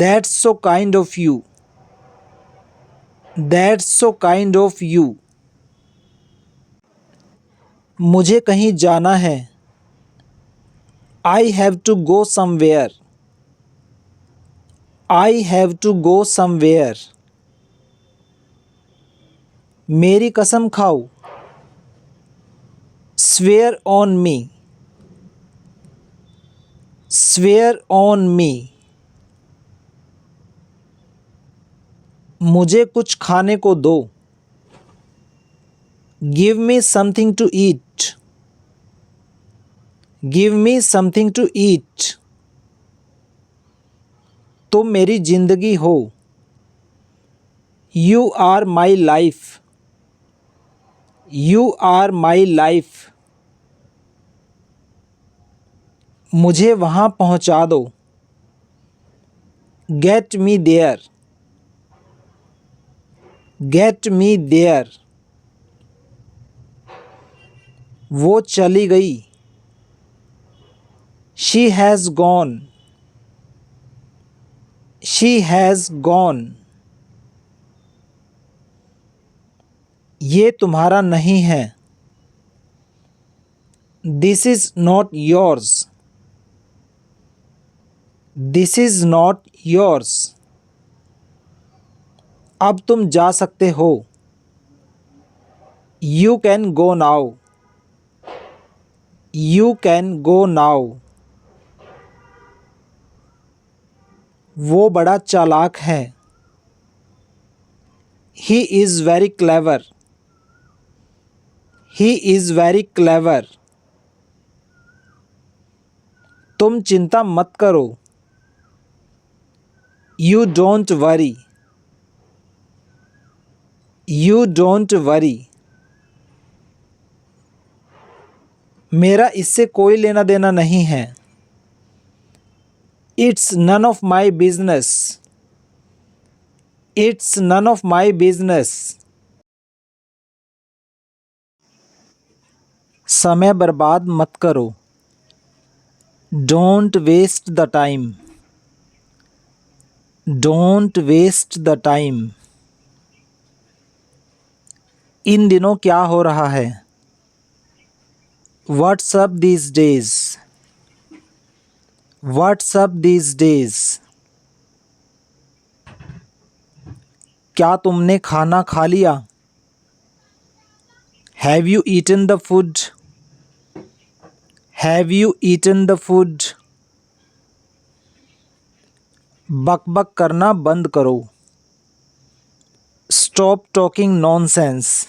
That's so kind of you. That's so kind of you. मुझे कहीं जाना है। I have to go somewhere. I have to go somewhere. मेरी कसम खाओ। Swear on me. Swear on me. मुझे कुछ खाने को दो। Give me something to eat. Give me something to eat. तुम मेरी जिंदगी हो। You are my life. You are my life. मुझे वहाँ पहुँचा दो। Get me there. Get me there. वो चली गई। She has gone. She has gone. ये तुम्हारा नहीं है। This is not yours. This is not yours. अब तुम जा सकते हो। You can go now. You can go now. वो बड़ा चालाक है। He is very clever. He is very clever. तुम चिंता मत करो। You don't worry. You don't worry. मेरा इससे कोई लेना देना नहीं है। It's none of my business. It's none of my business. समय बर्बाद मत करो। Don't waste the time. Don't waste the time. इन दिनों क्या हो रहा है। What's up these days. What's up these days. क्या तुमने खाना खा लिया। Have you eaten the food. Have you eaten the food. बक बक करना बंद करो। Stop talking nonsense.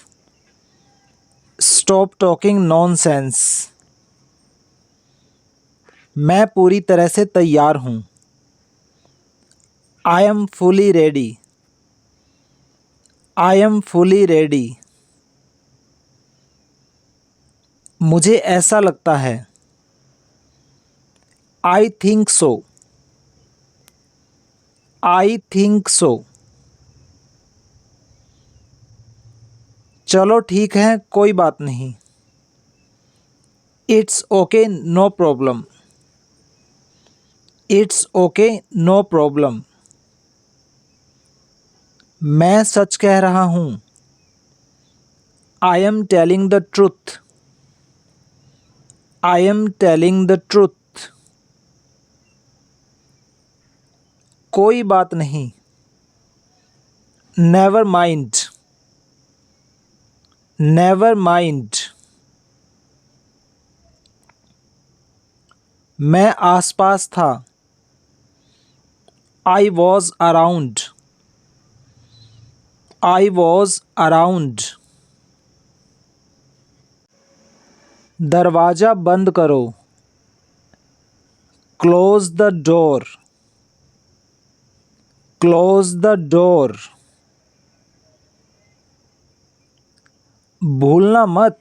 Stop talking nonsense. मैं पूरी तरह से तैयार हूँ। I am fully ready. I am fully ready. मुझे ऐसा लगता है। I think so. I think so. चलो ठीक है, कोई बात नहीं। It's okay, no problem. It's okay, no problem. मैं सच कह रहा हूँ। I am telling the truth. I am telling the truth. कोई बात नहीं। Never mind. Never mind. मैं आसपास था। I was around. I was around. दरवाज़ा बंद करो। Close the door. Close the door. भूलना मत।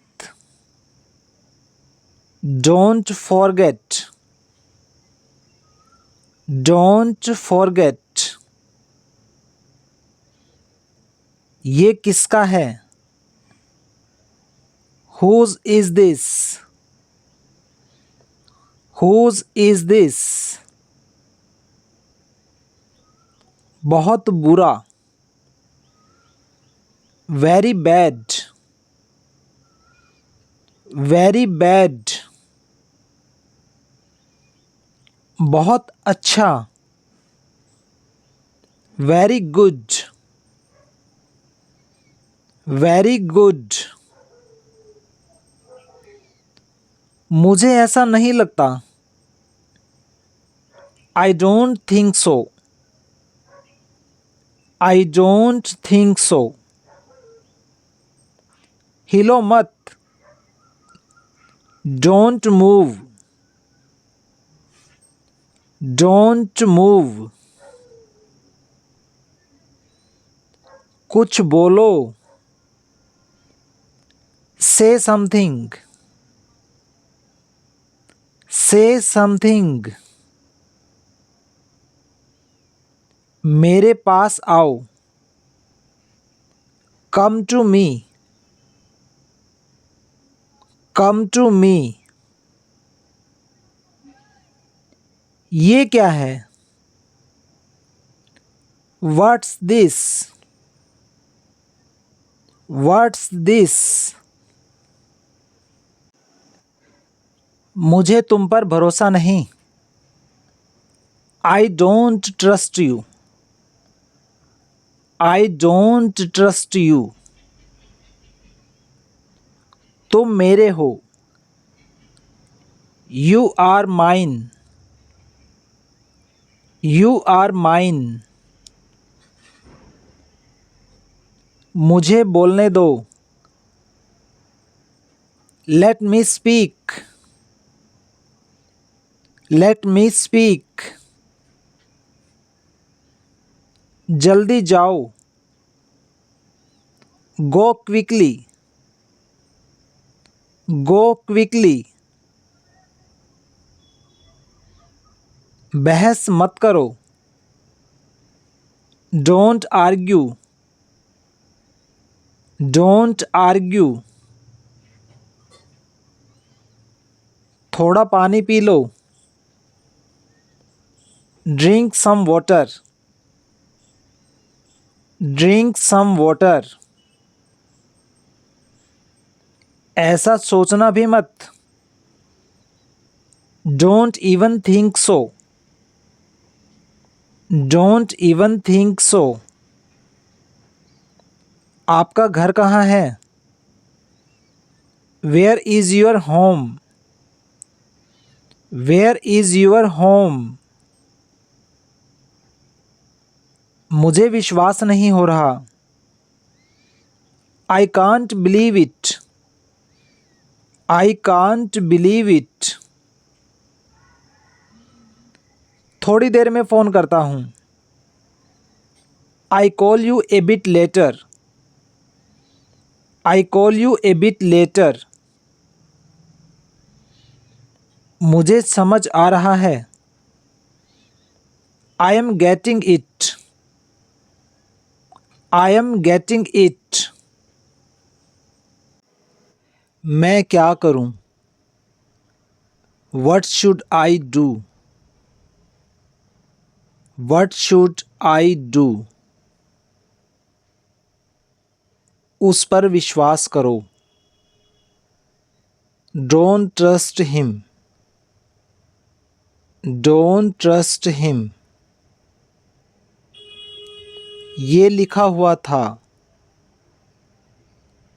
Don't forget. Don't forget. ये किसका है। Whose is this. Whose is this. बहुत बुरा। Very bad. Very bad. बहुत अच्छा। Very good. Very good. मुझे ऐसा नहीं लगता। I don't think so. I don't think so. हिलो मत। Don't move. Don't move. कुछ बोलो। Say something. Say something. मेरे पास आओ। Come to me. Come to me. ये क्या है? What's this? What's this? मुझे तुम पर भरोसा नहीं। I don't trust you. I don't trust you. तुम मेरे हो। You are mine. You are mine. मुझे बोलने दो। Let me speak. Let me speak. जल्दी जाओ। गो क्विकली। Go quickly. बहस मत करो। Don't argue. Don't argue. थोड़ा पानी पी लो। Drink some water. Drink some water. ऐसा सोचना भी मत। Don't even think so. Don't even think so. आपका घर कहाँ है? Where is your home? Where is your home? मुझे विश्वास नहीं हो रहा। I can't believe it. I can't believe it. थोड़ी देर में फ़ोन करता हूँ। I call you a bit letter. I call you a bit later. मुझे समझ आ रहा है। I am getting it. I am getting it. मैं क्या करूं? What should I do? What should I do? उस पर विश्वास करो। Don't trust him. Don't trust him. ये लिखा हुआ था।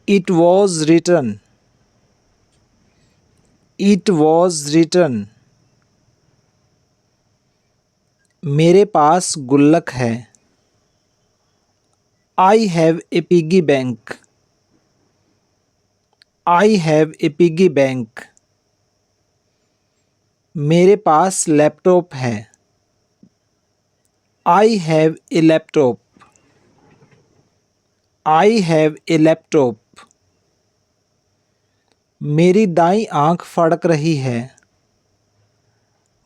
It was written. It was written. मेरे पास गुल्लक है। I have a piggy bank. I have a piggy bank. मेरे पास लैपटॉप है। I have A laptop. I have A laptop. मेरी दाईं आंख फड़क रही है।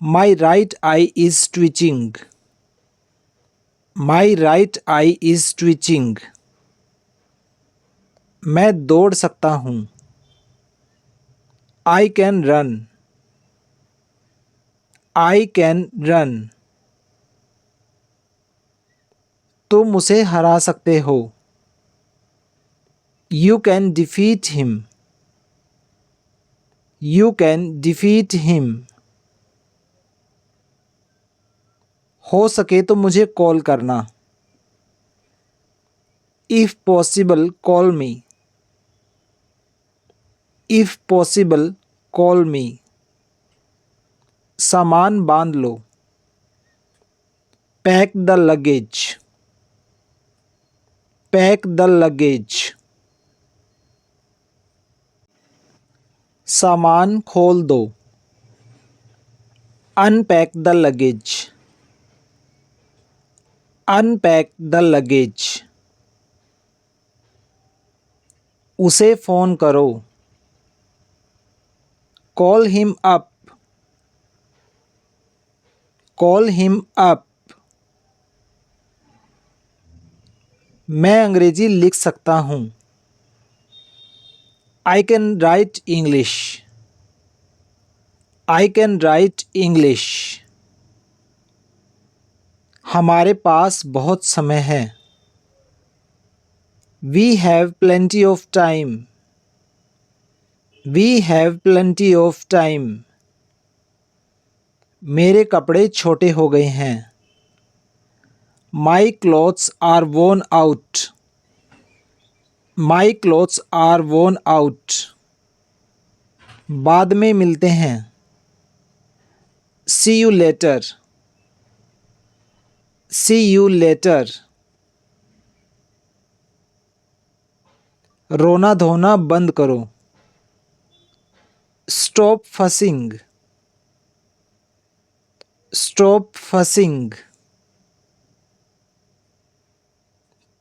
My right I is twitching. My right I is twitching. मैं दौड़ सकता हूँ। I can run. I can run. तुम उसे हरा सकते हो। You can defeat him. You can defeat him. हो सके तो मुझे कॉल करना। If possible, call me. If possible, call me. सामान बांध लो. Pack the luggage. Pack the luggage. सामान खोल दो. Unpack the luggage. Unpack the luggage. उसे फ़ोन करो. Call him up. Call him up. मैं अंग्रेजी लिख सकता हूँ. I can write English. I can write English. हमारे पास बहुत समय है. We have plenty of time. We have plenty of time. मेरे कपड़े छोटे हो गए हैं. My clothes are worn out. My clothes are worn out. बाद में मिलते हैं. See you later. See you later. रोना धोना बंद करो. Stop fussing. Stop fussing.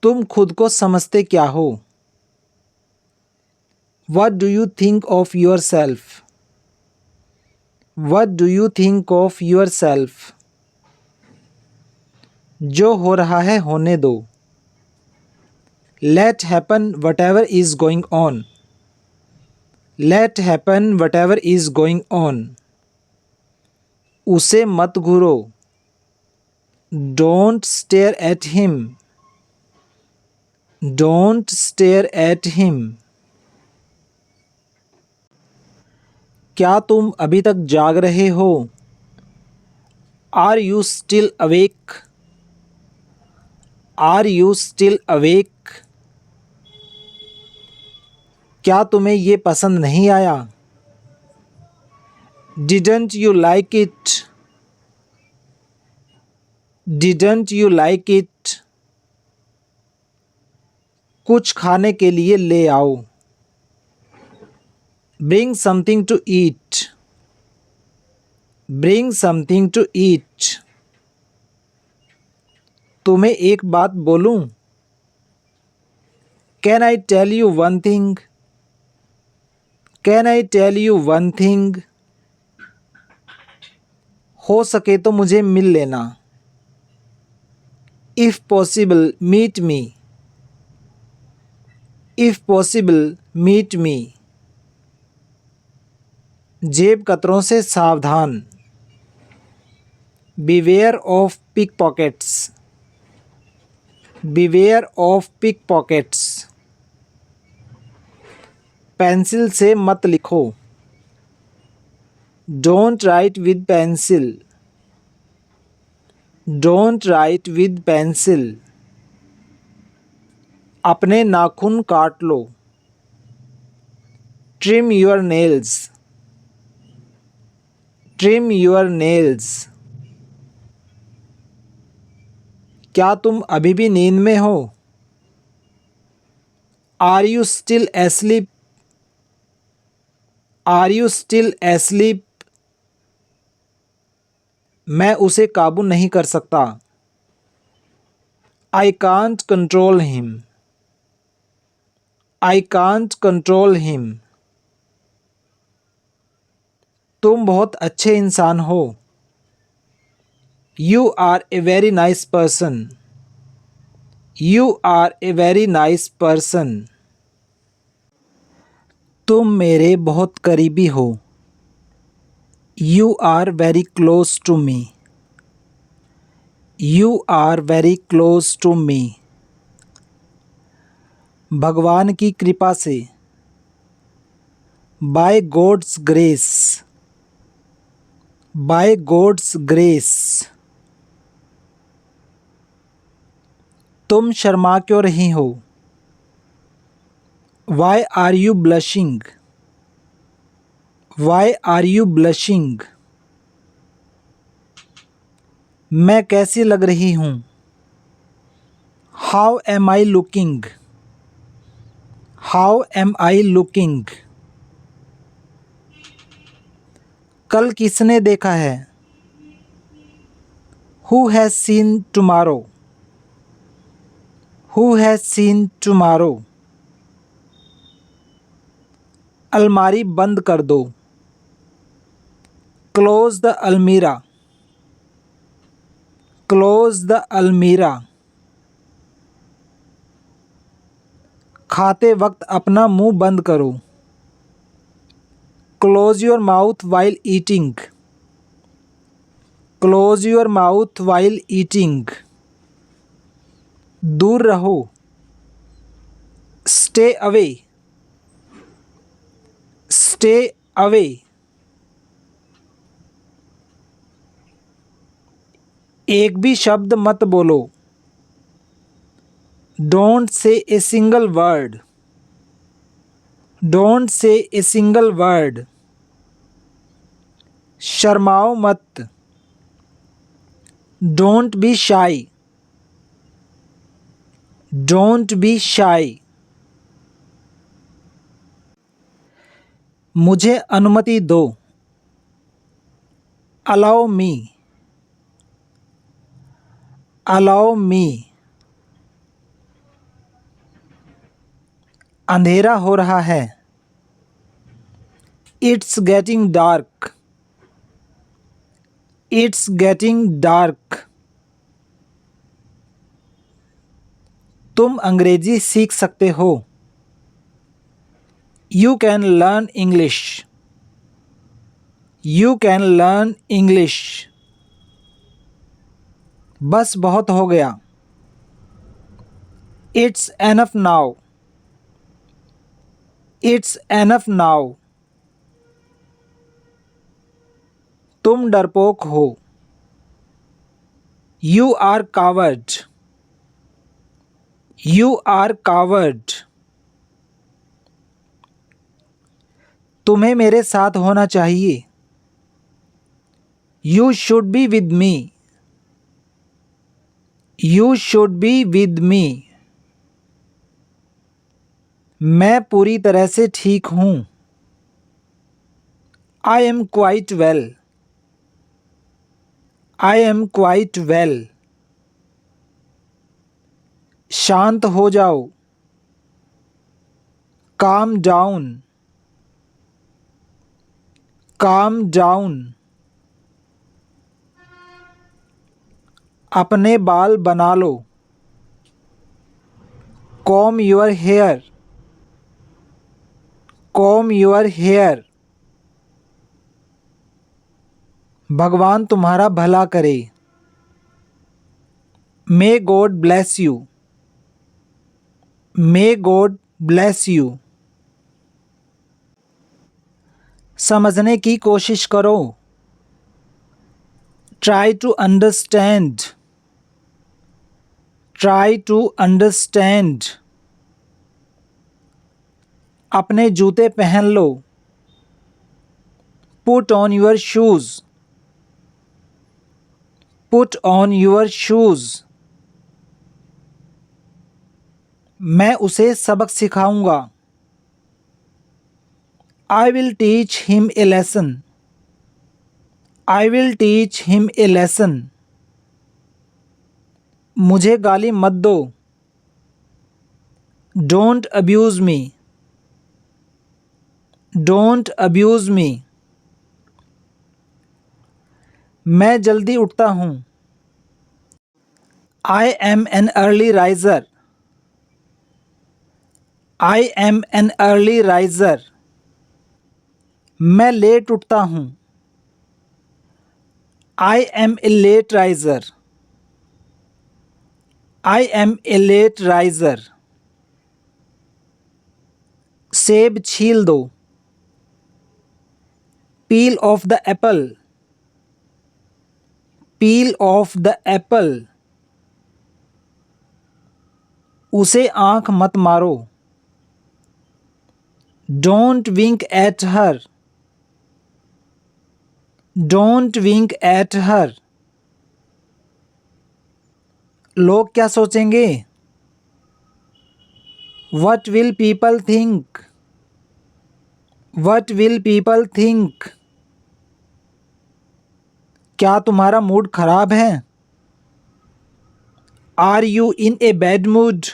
तुम खुद को समझते क्या हो? What do you think of yourself? What do you think of yourself? जो हो रहा है होने दो. Let happen whatever is going on. Let happen whatever is going on. उसे मत घूरो. Don't stare at him. Don't stare at him. क्या तुम अभी तक जाग रहे हो? Are you still awake? Are you still awake? क्या तुम्हें ये पसंद नहीं आया? Didn't you like it? Didn't you like it? कुछ खाने के लिए ले आओ. Bring something to eat. Bring something to eat. तुम्हें एक बात बोलूं? Can I tell you one thing? Can I tell you one thing? हो सके तो मुझे मिल लेना. If possible, meet me. If possible, meet me. जेब कतरों से सावधान. Beware of pickpockets. Beware of pickpockets. Pencil से मत लिखो. Don't write with pencil. Don't write with pencil. अपने नाखून काट लो. Trim your nails. Trim your nails. क्या तुम अभी भी नींद में हो? Are you still asleep? Are you still asleep? मैं उसे काबू नहीं कर सकता. I can't control him. I can't control him. तुम बहुत अच्छे इंसान हो. You are a very nice person. You are a very nice person. तुम मेरे बहुत करीबी हो. You are very close to me. You are very close to me. भगवान की कृपा से. By God's grace. By God's grace. तुम शर्मा क्यों रही हो? Why are you blushing? Why are you blushing? मैं कैसी लग रही हूँ? How am I looking? How am I looking? कल किसने देखा है? Who has seen tomorrow? Who has seen tomorrow? अलमारी बंद कर दो। Close the almirah. Close the almirah. खाते वक्त अपना मुंह बंद करो। Close your mouth while eating. Close your mouth while eating. दूर रहो। Stay away. Stay away. एक भी शब्द मत बोलो। Don't say a single word. Don't say a single word. शर्माओ मत। Don't be shy. Don't be shy. मुझे अनुमति दो। Allow me. Allow me. अंधेरा हो रहा है। It's getting dark. It's getting dark. तुम अंग्रेजी सीख सकते हो। You can learn English. You can learn English. बस बहुत हो गया। It's enough now. It's enough now. तुम डरपोक हो। You are coward. You are coward. तुम्हें मेरे साथ होना चाहिए। You should be with me. You should be with me. मैं पूरी तरह से ठीक हूँ। I am quite well. I am quite well. शांत हो जाओ। Calm down. Calm down. अपने बाल बना लो। Comb your hair. Comb your hair. भगवान तुम्हारा भला करे। May God bless you. May God bless you. समझने की कोशिश करो। Try to understand. Try to understand. अपने जूते पहन लो। Put on your shoes. Put on your shoes. मैं उसे सबक सिखाऊंगा। I will teach him a lesson. I will teach him a lesson. मुझे गाली मत दो। Don't abuse me. Don't abuse me. मैं जल्दी उठता हूँ। I am an early riser. I am an early riser. मैं लेट उठता हूँ। I am a late riser. I am a late riser. सेब छील दो। Peel off the apple. Peel off the apple. उसे आँख मत मारो। Don't wink at her. Don't wink at her. लोग क्या सोचेंगे? What will people think? What will people think? क्या तुम्हारा मूड खराब है? Are you in a bad mood?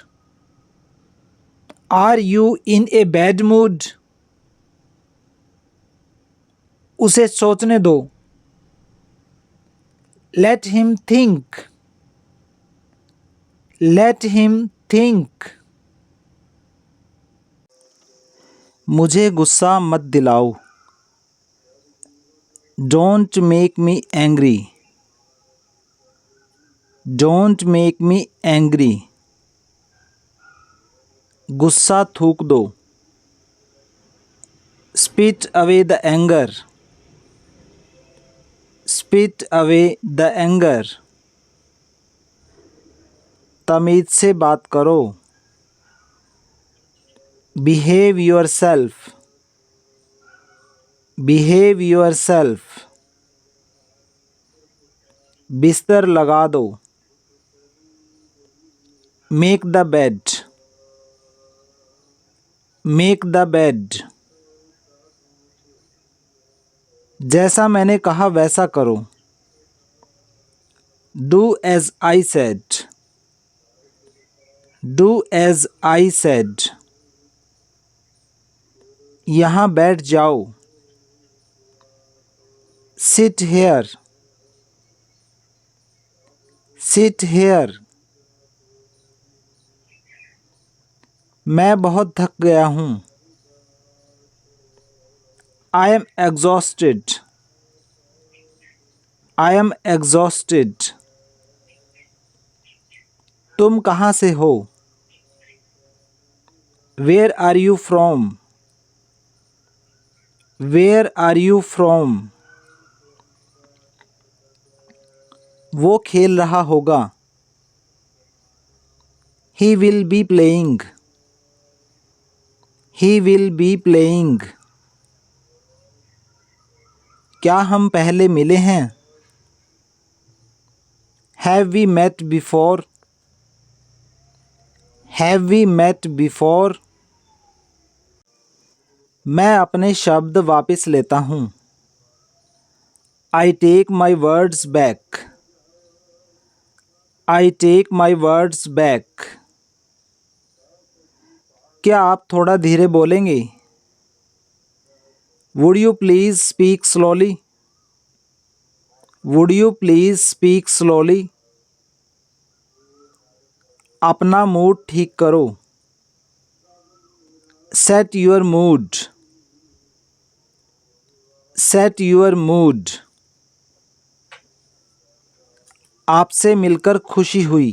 Are you in a bad mood? उसे सोचने दो. Let him think. Let him think. मुझे गुस्सा मत दिलाओ. Don't make me angry. Don't make me angry. गुस्सा थूक दो. Spit away the anger. Spit away the anger. तमीज़ से बात करो. Behave yourself. Behave yourself. बिस्तर लगा दो. Make the bed. Make the bed. जैसा मैंने कहा वैसा करो. Do as I said. Do as I said. यहाँ बैठ जाओ. Sit here. Sit here. मैं बहुत थक गया हूँ. I am exhausted. I am exhausted. तुम कहाँ से हो? Where are you from? Where are you from? वो खेल रहा होगा. He will be playing. He will be playing. क्या हम पहले मिले हैं? Have we met before? Have we met before? मैं अपने शब्द वापस लेता हूँ. I take my words back. I take my words back. क्या आप थोड़ा धीरे बोलेंगे? Would you please speak slowly? Would you please speak slowly? अपना मूड ठीक करो. Set your mood. Set your mood. आपसे मिलकर खुशी हुई.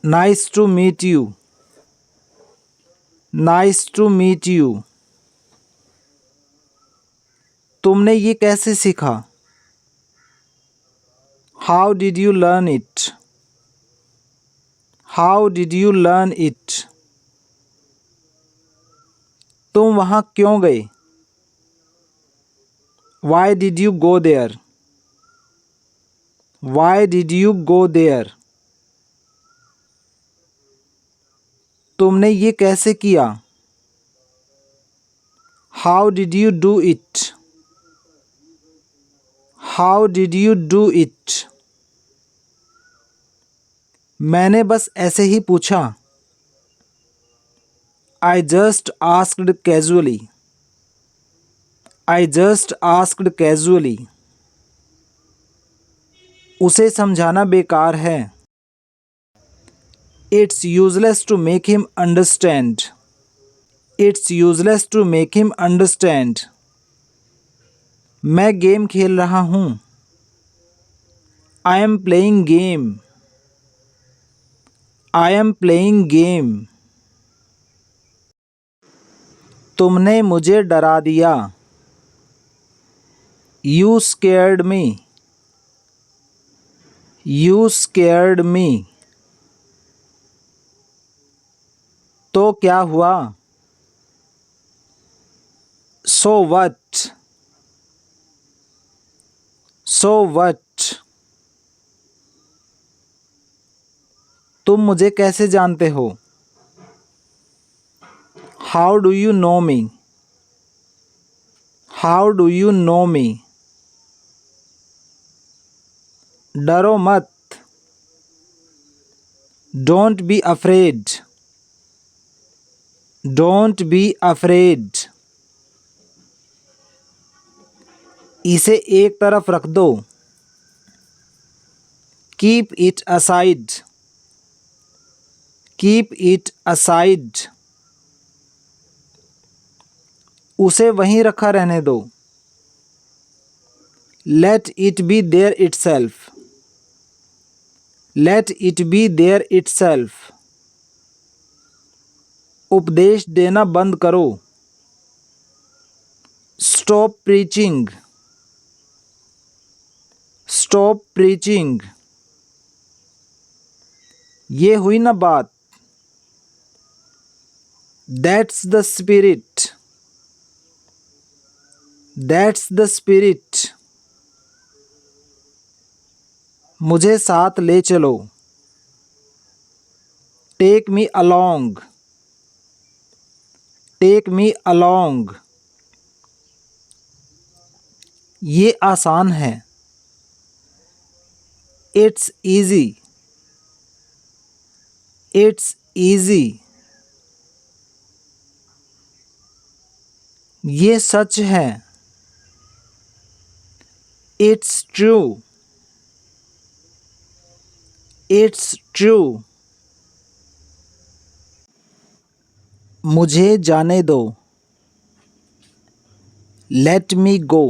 Nice to meet you. Nice to meet you. तुमने ये कैसे सीखा? How did you learn it? How did you learn it? तुम वहाँ क्यों गए? Why did you go there? Why did you go there? तुमने ये कैसे किया? How did you do it? How did you do it? मैंने बस ऐसे ही पूछा. I just asked casually. I just asked casually. उसे समझाना बेकार है. It's useless to make him understand. It's useless to make him understand. मैं गेम खेल रहा हूँ. I am playing game. I am playing game. तुमने मुझे डरा दिया. You scared me. You scared me. तो क्या हुआ? So what? So what? तुम मुझे कैसे जानते हो? How do you know me? How do you know me? डरो मत। Don't be afraid. Don't be afraid. इसे एक तरफ रख दो। Keep it aside. Keep it aside. उसे वहीं रखा रहने दो। Let it be there itself. Let it be there itself. उपदेश देना बंद करो। Stop preaching. Stop preaching. ये हुई ना बात। That's the spirit. That's the spirit. मुझे साथ ले चलो। Take me along. Take me along. ये आसान है। It's easy. It's easy. ये सच है। It's true. It's true. मुझे जाने दो। Let me go.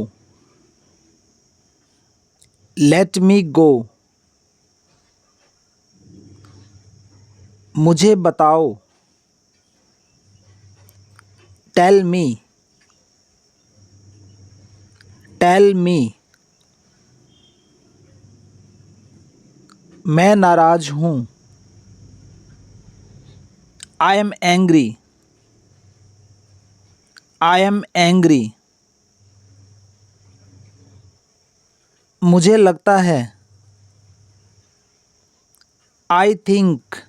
Let me go. मुझे बताओ। Tell me. Tell me. मैं नाराज हूँ। I am angry. I am angry. मुझे लगता है। I think.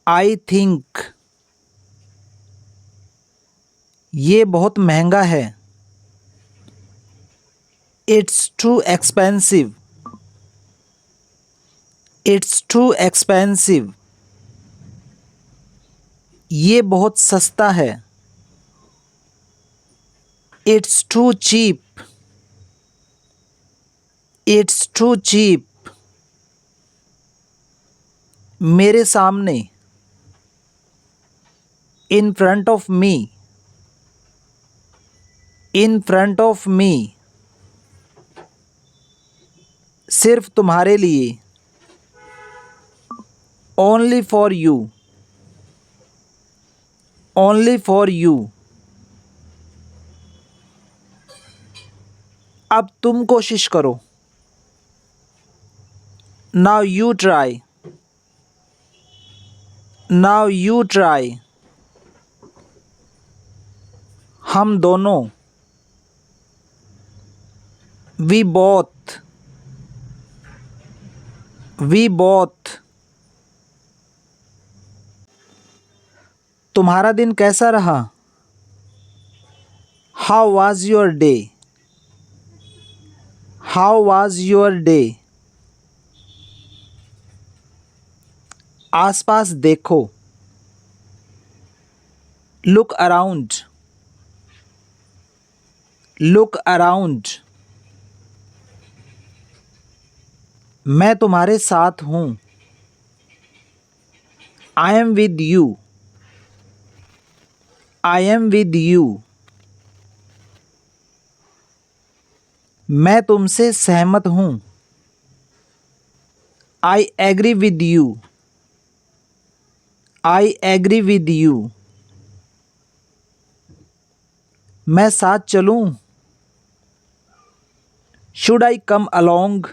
I think. ये बहुत महंगा है। It's too expensive. It's too expensive. ये बहुत सस्ता है। It's too cheap. It's too cheap. मेरे सामने। In front of me. In front of me. सिर्फ तुम्हारे लिए। Only for you. Only for you. अब तुम कोशिश करो। Now you try. Now you try. हम दोनों। We both. We both. तुम्हारा दिन कैसा रहा? How was your day? How was your day? आसपास देखो। Look around. Look around. मैं तुम्हारे साथ हूँ। I am with you. I am with you. मैं तुमसे सहमत हूँ। I agree with you. I agree with you. मैं साथ चलूँ? Should I come along?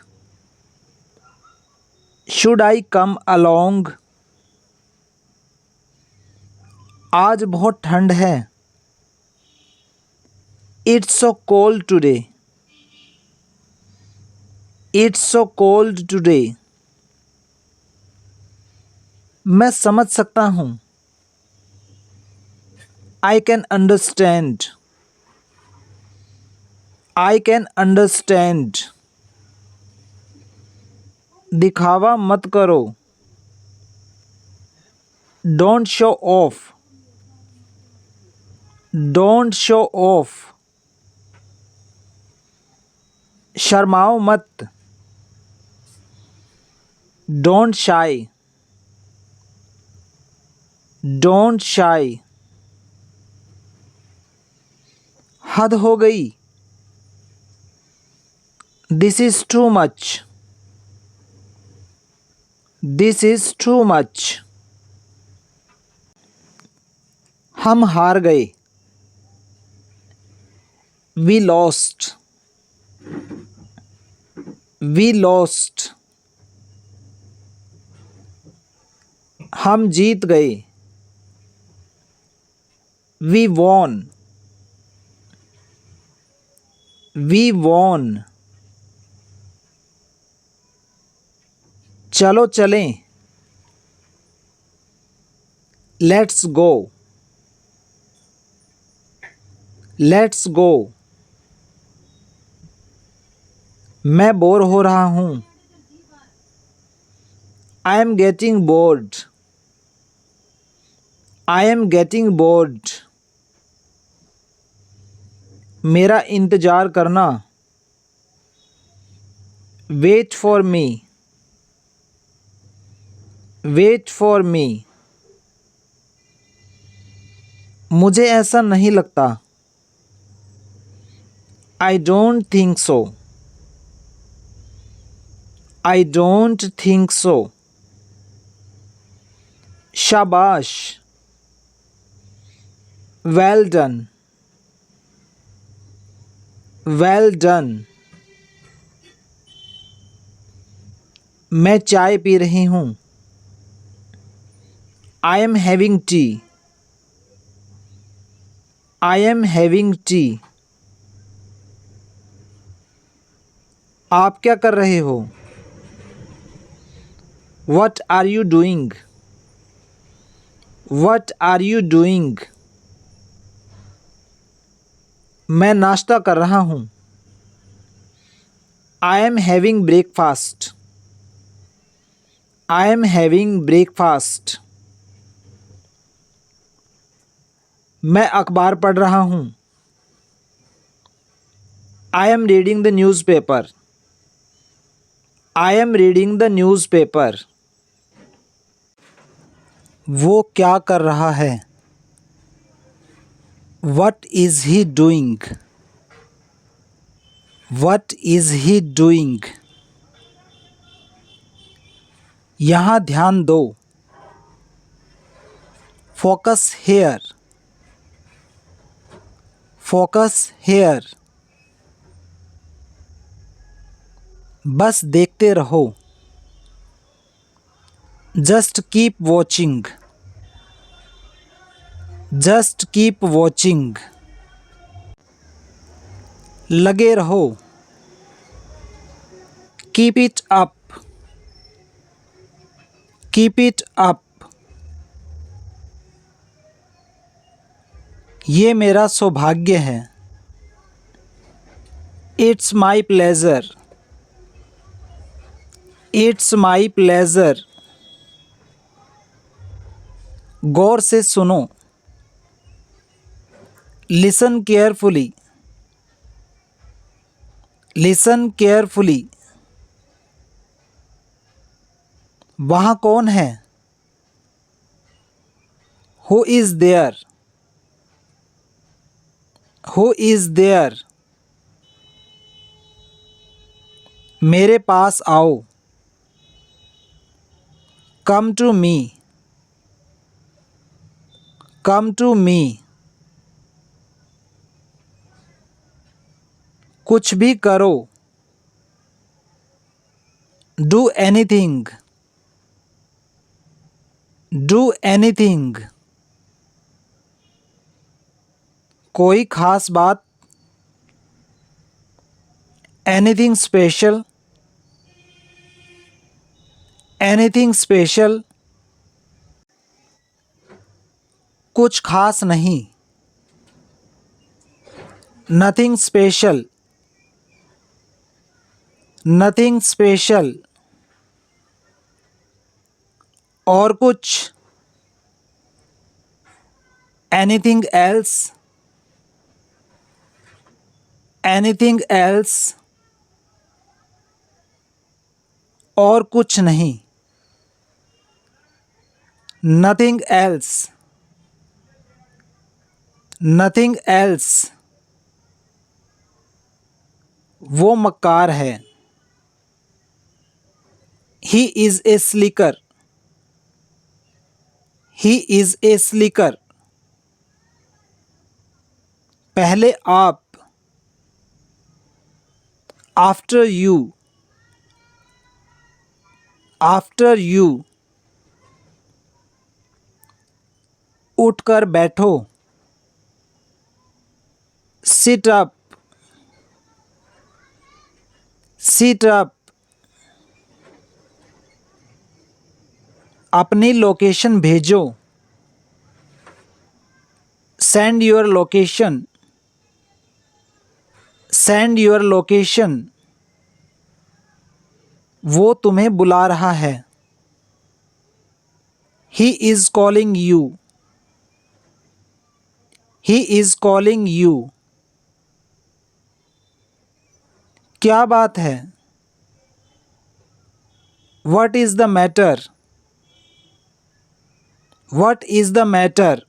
Should I come along? आज बहुत ठंड है। It's so cold today. It's so cold today. मैं समझ सकता हूँ. I can understand. I can understand. दिखावा मत करो. Don't show off. Don't show off. शर्माओ मत. Don't shy. Don't shy. हद हो गई. This is too much. This is too much. हम हार गए. We lost. We lost. हम जीत गए. We won. We won. चलो चलें. Let's go. Let's go. मैं बोर हो रहा हूँ. I am getting bored. I am getting bored. मेरा इंतज़ार करना. Wait for me. Wait for me. मुझे ऐसा नहीं लगता. I don't think so. I don't think so. शाबाश. Well done. Well done. मैं चाय पी रही हूँ. I am having tea. I am having tea. आप क्या कर रहे हो? What are you doing? What are you doing? मैं नाश्ता कर रहा हूँ. I am having breakfast. I am having breakfast. मैं अखबार पढ़ रहा हूँ. I am reading the newspaper. I am reading the newspaper. वो क्या कर रहा है? What is he doing? What is he doing? यहाँ ध्यान दो. Focus here. Focus here. बस देखते रहो. Just keep watching. Just keep watching. लगे रहो. Keep it up. Keep it up. ये मेरा सौभाग्य है. It's my pleasure. It's my pleasure. गौर से सुनो. Listen carefully. Listen carefully. वहाँ कौन है? Who is there? Who is there? मेरे पास आओ. Come to me. Come to me. कुछ भी करो. Do anything. Do anything. कोई खास बात. Anything special, anything special. कुछ खास नहीं, नथिंग स्पेशल, नथिंग स्पेशल। और कुछ, एनीथिंग एल्स, एनीथिंग एल्स। और कुछ नहीं, नथिंग एल्स, नथिंग एल्स। वो मक्कार है, he is a slicker, he is a slicker. पहले आप, आफ्टर यू, आफ्टर यू। उठकर बैठो, सिट अप, सिट अप। अपनी लोकेशन भेजो, send your location, send your location. वो तुम्हें बुला रहा है, he is calling you, he is calling you. क्या बात है, what is the matter, what is the matter.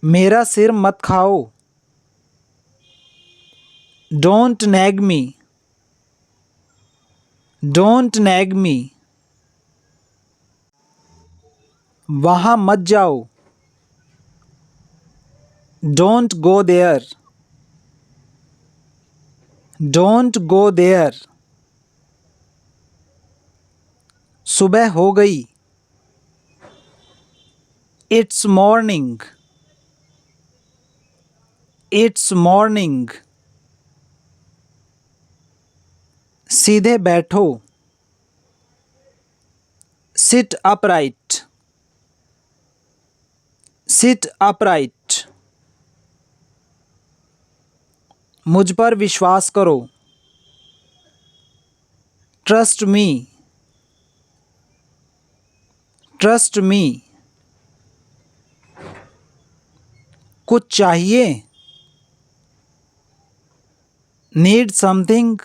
मेरा सिर मत खाओ, don't nag me, don't nag me. वहाँ मत जाओ, don't go there, don't go there. सुबह हो गई, इट्स मॉर्निंग, इट्स मॉर्निंग। सीधे बैठो, सिट अपराइट, सिट अपराइट। मुझ पर विश्वास करो, ट्रस्ट मी, ट्रस्ट मी। कुछ चाहिए, नीड समथिंग,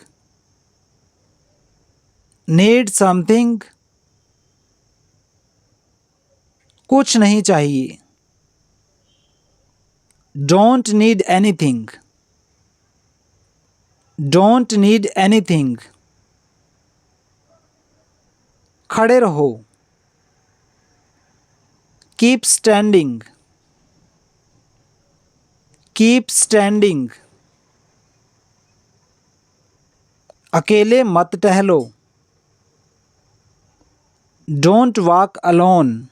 नीड समथिंग। कुछ नहीं चाहिए, don't need anything, don't need anything. खड़े रहो, कीप स्टैंडिंग, कीप स्टैंडिंग। अकेले मत टहलो, don't walk alone,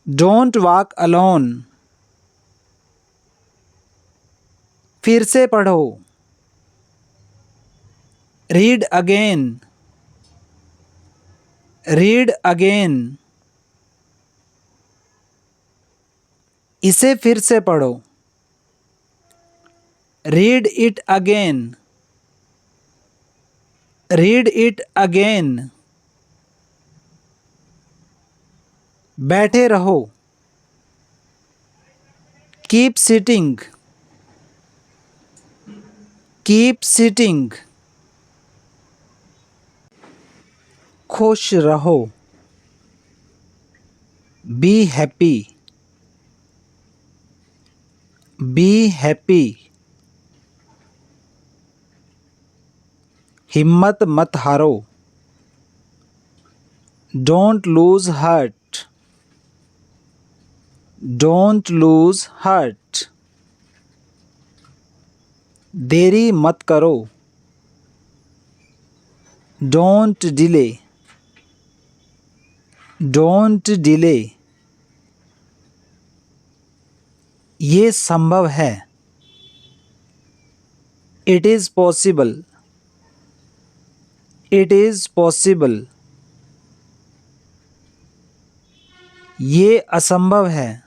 don't walk alone. फिर से पढ़ो, रीड अगेन, रीड अगेन। इसे फिर से पढ़ो, read it again, read it again. बैठे रहो, कीप सिटिंग, कीप सिटिंग। खुश रहो, बी हैप्पी, बी हैप्पी। हिम्मत मत हारो, don't lose heart, don't lose heart. देरी मत करो, डोंट डिले, डोंट डिले। ये संभव है, it is possible, it is possible. ये असंभव है,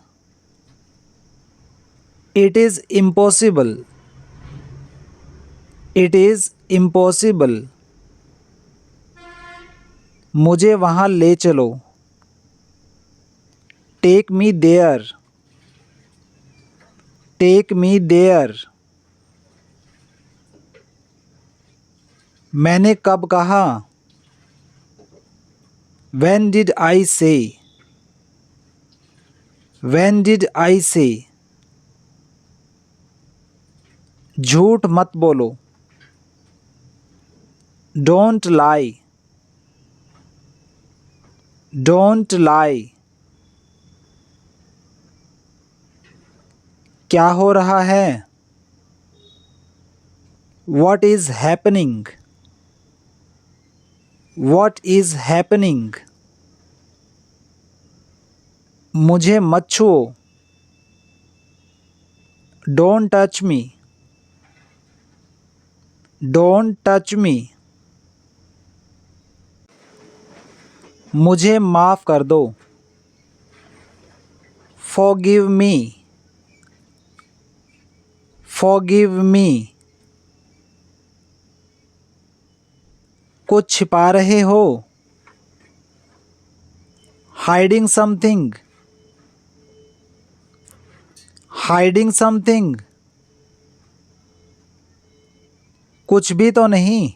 it is impossible, it is impossible. मुझे वहाँ ले चलो, take me there, take me there. मैंने कब कहा, व्हेन डिड आई से, व्हेन डिड आई से। झूठ मत बोलो, डोंट लाई, डोंट लाई। क्या हो रहा है, what is happening, what is happening. मुझे मत छुओ, don't touch me, don't touch me. मुझे माफ़ कर दो, फॉरगिव मी, फॉरगिव मी। कुछ छिपा रहे हो, हाइडिंग समथिंग, हाइडिंग समथिंग। कुछ भी तो नहीं,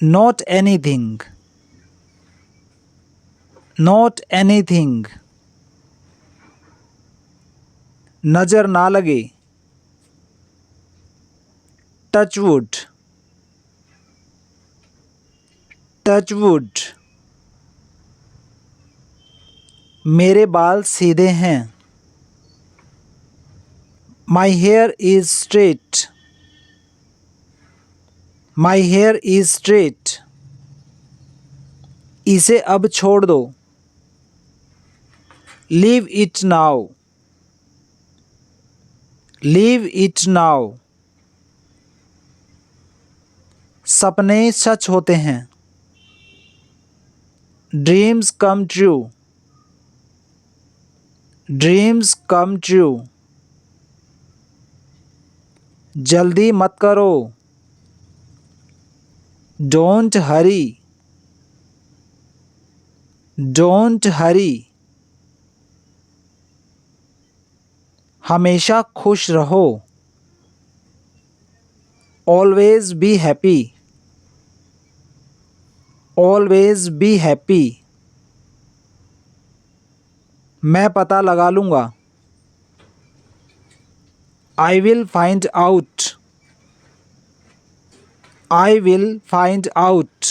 नॉट एनीथिंग, नॉट एनीथिंग। नज़र ना लगे, टच वुड, टच वुड। मेरे बाल सीधे हैं, my here is straight, my here is straight. इसे अब छोड़ दो, leave it now, leave it now. सपने सच होते हैं, dreams come true, dreams come true. जल्दी मत करो, डोंट हरी, डोंट हरी। हमेशा खुश रहो, always be happy, always be happy. मैं पता लगा लूँगा, I will find out, I will find out.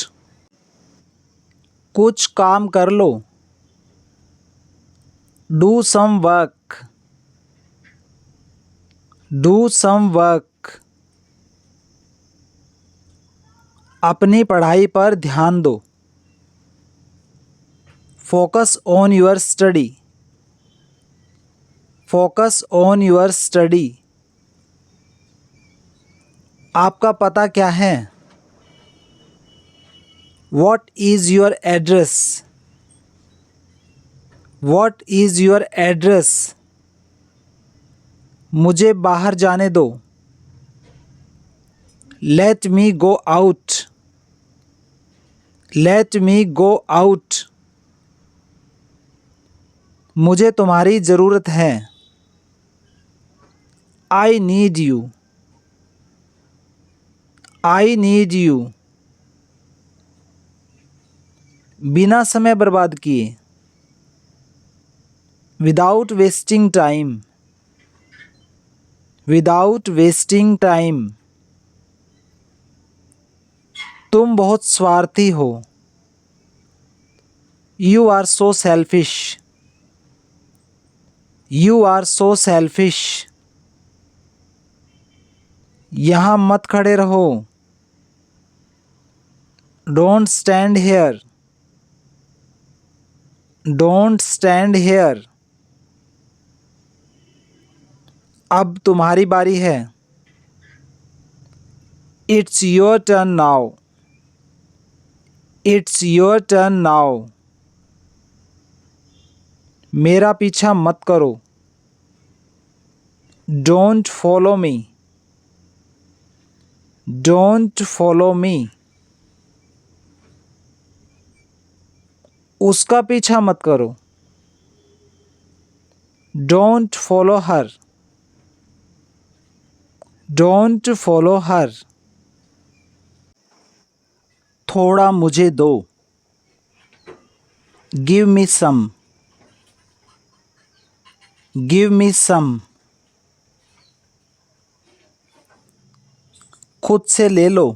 कुछ काम कर लो, do some work, do some work. अपनी पढ़ाई पर ध्यान दो, focus on your study, focus on your study. आपका पता क्या है, what is your address, what is your address. मुझे बाहर जाने दो, let me go out, let me go out. मुझे तुम्हारी ज़रूरत है, I need you, I need you. बिना समय बर्बाद किए, without wasting time, without wasting time. तुम बहुत स्वार्थी हो, you are so selfish, you are so selfish. यहाँ मत खड़े रहो, don't stand here, don't stand here. अब तुम्हारी बारी है, It's your turn now. It's your turn now. मेरा पीछा मत करो. Don't follow me. Don't follow me. उसका पीछा मत करो. Don't follow her. Don't follow her. थोड़ा मुझे दो. Give me some. Give me some. खुद से ले लो.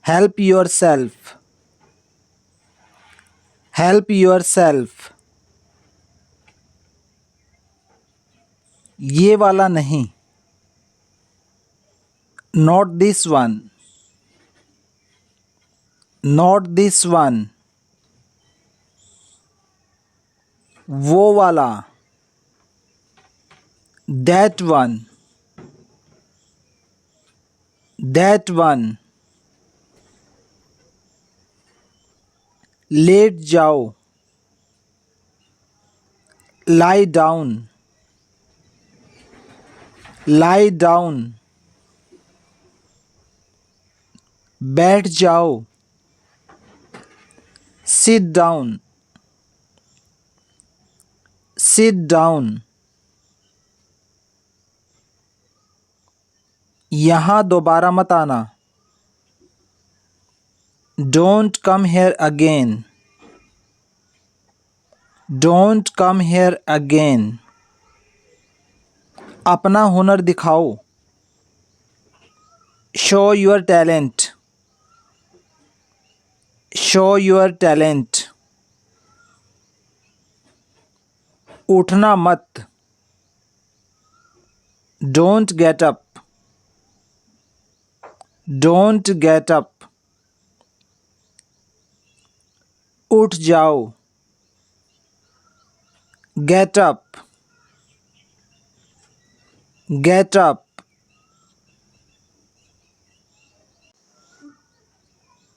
Help yourself. Help yourself. ये वाला नहीं. Not this one. Not this one. वो वाला. That one. That one. लेट जाओ. Lie down. Lie down. बैठ जाओ. Sit down. Sit down. यहाँ दोबारा मत आना. Don't come here again. Don't come here again. अपना हुनर दिखाओ. Show your talent. Show your talent. उठना मत. Don't get up. Don't get up. उठ जाओ. Get up. Get up.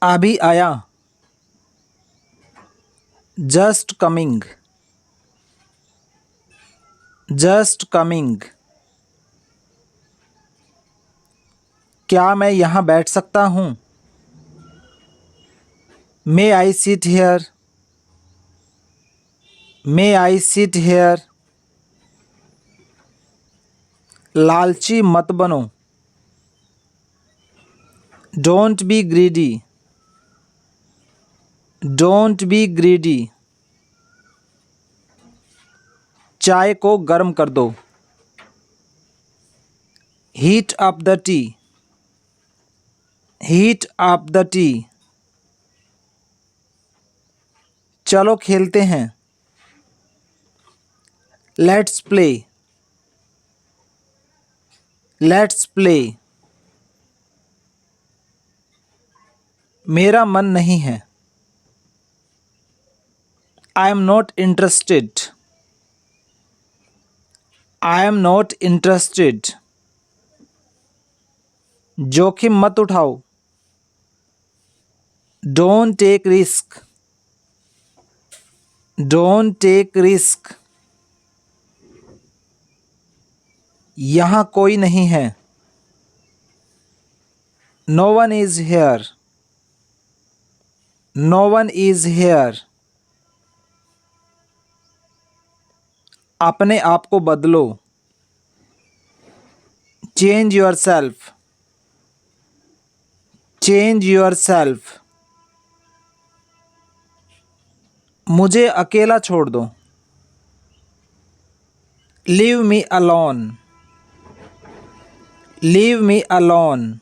अभी आया. Just coming. Just coming. क्या मैं यहाँ बैठ सकता हूँ? May I sit here? May I sit here? लालची मत बनो. Don't be greedy. Don't be greedy. चाय को गर्म कर दो. Heat up the tea. Heat up the tea. चलो खेलते हैं. Let's play. Let's play. मेरा मन नहीं है. I am not interested. I am not interested. जोखिम मत उठाओ. Don't take risk. Don't take risk. यहाँ कोई नहीं है. No one is here. No one is here. अपने आप को बदलो. Change yourself. Change yourself. मुझे अकेला छोड़ दो. Leave me alone. Leave me alone.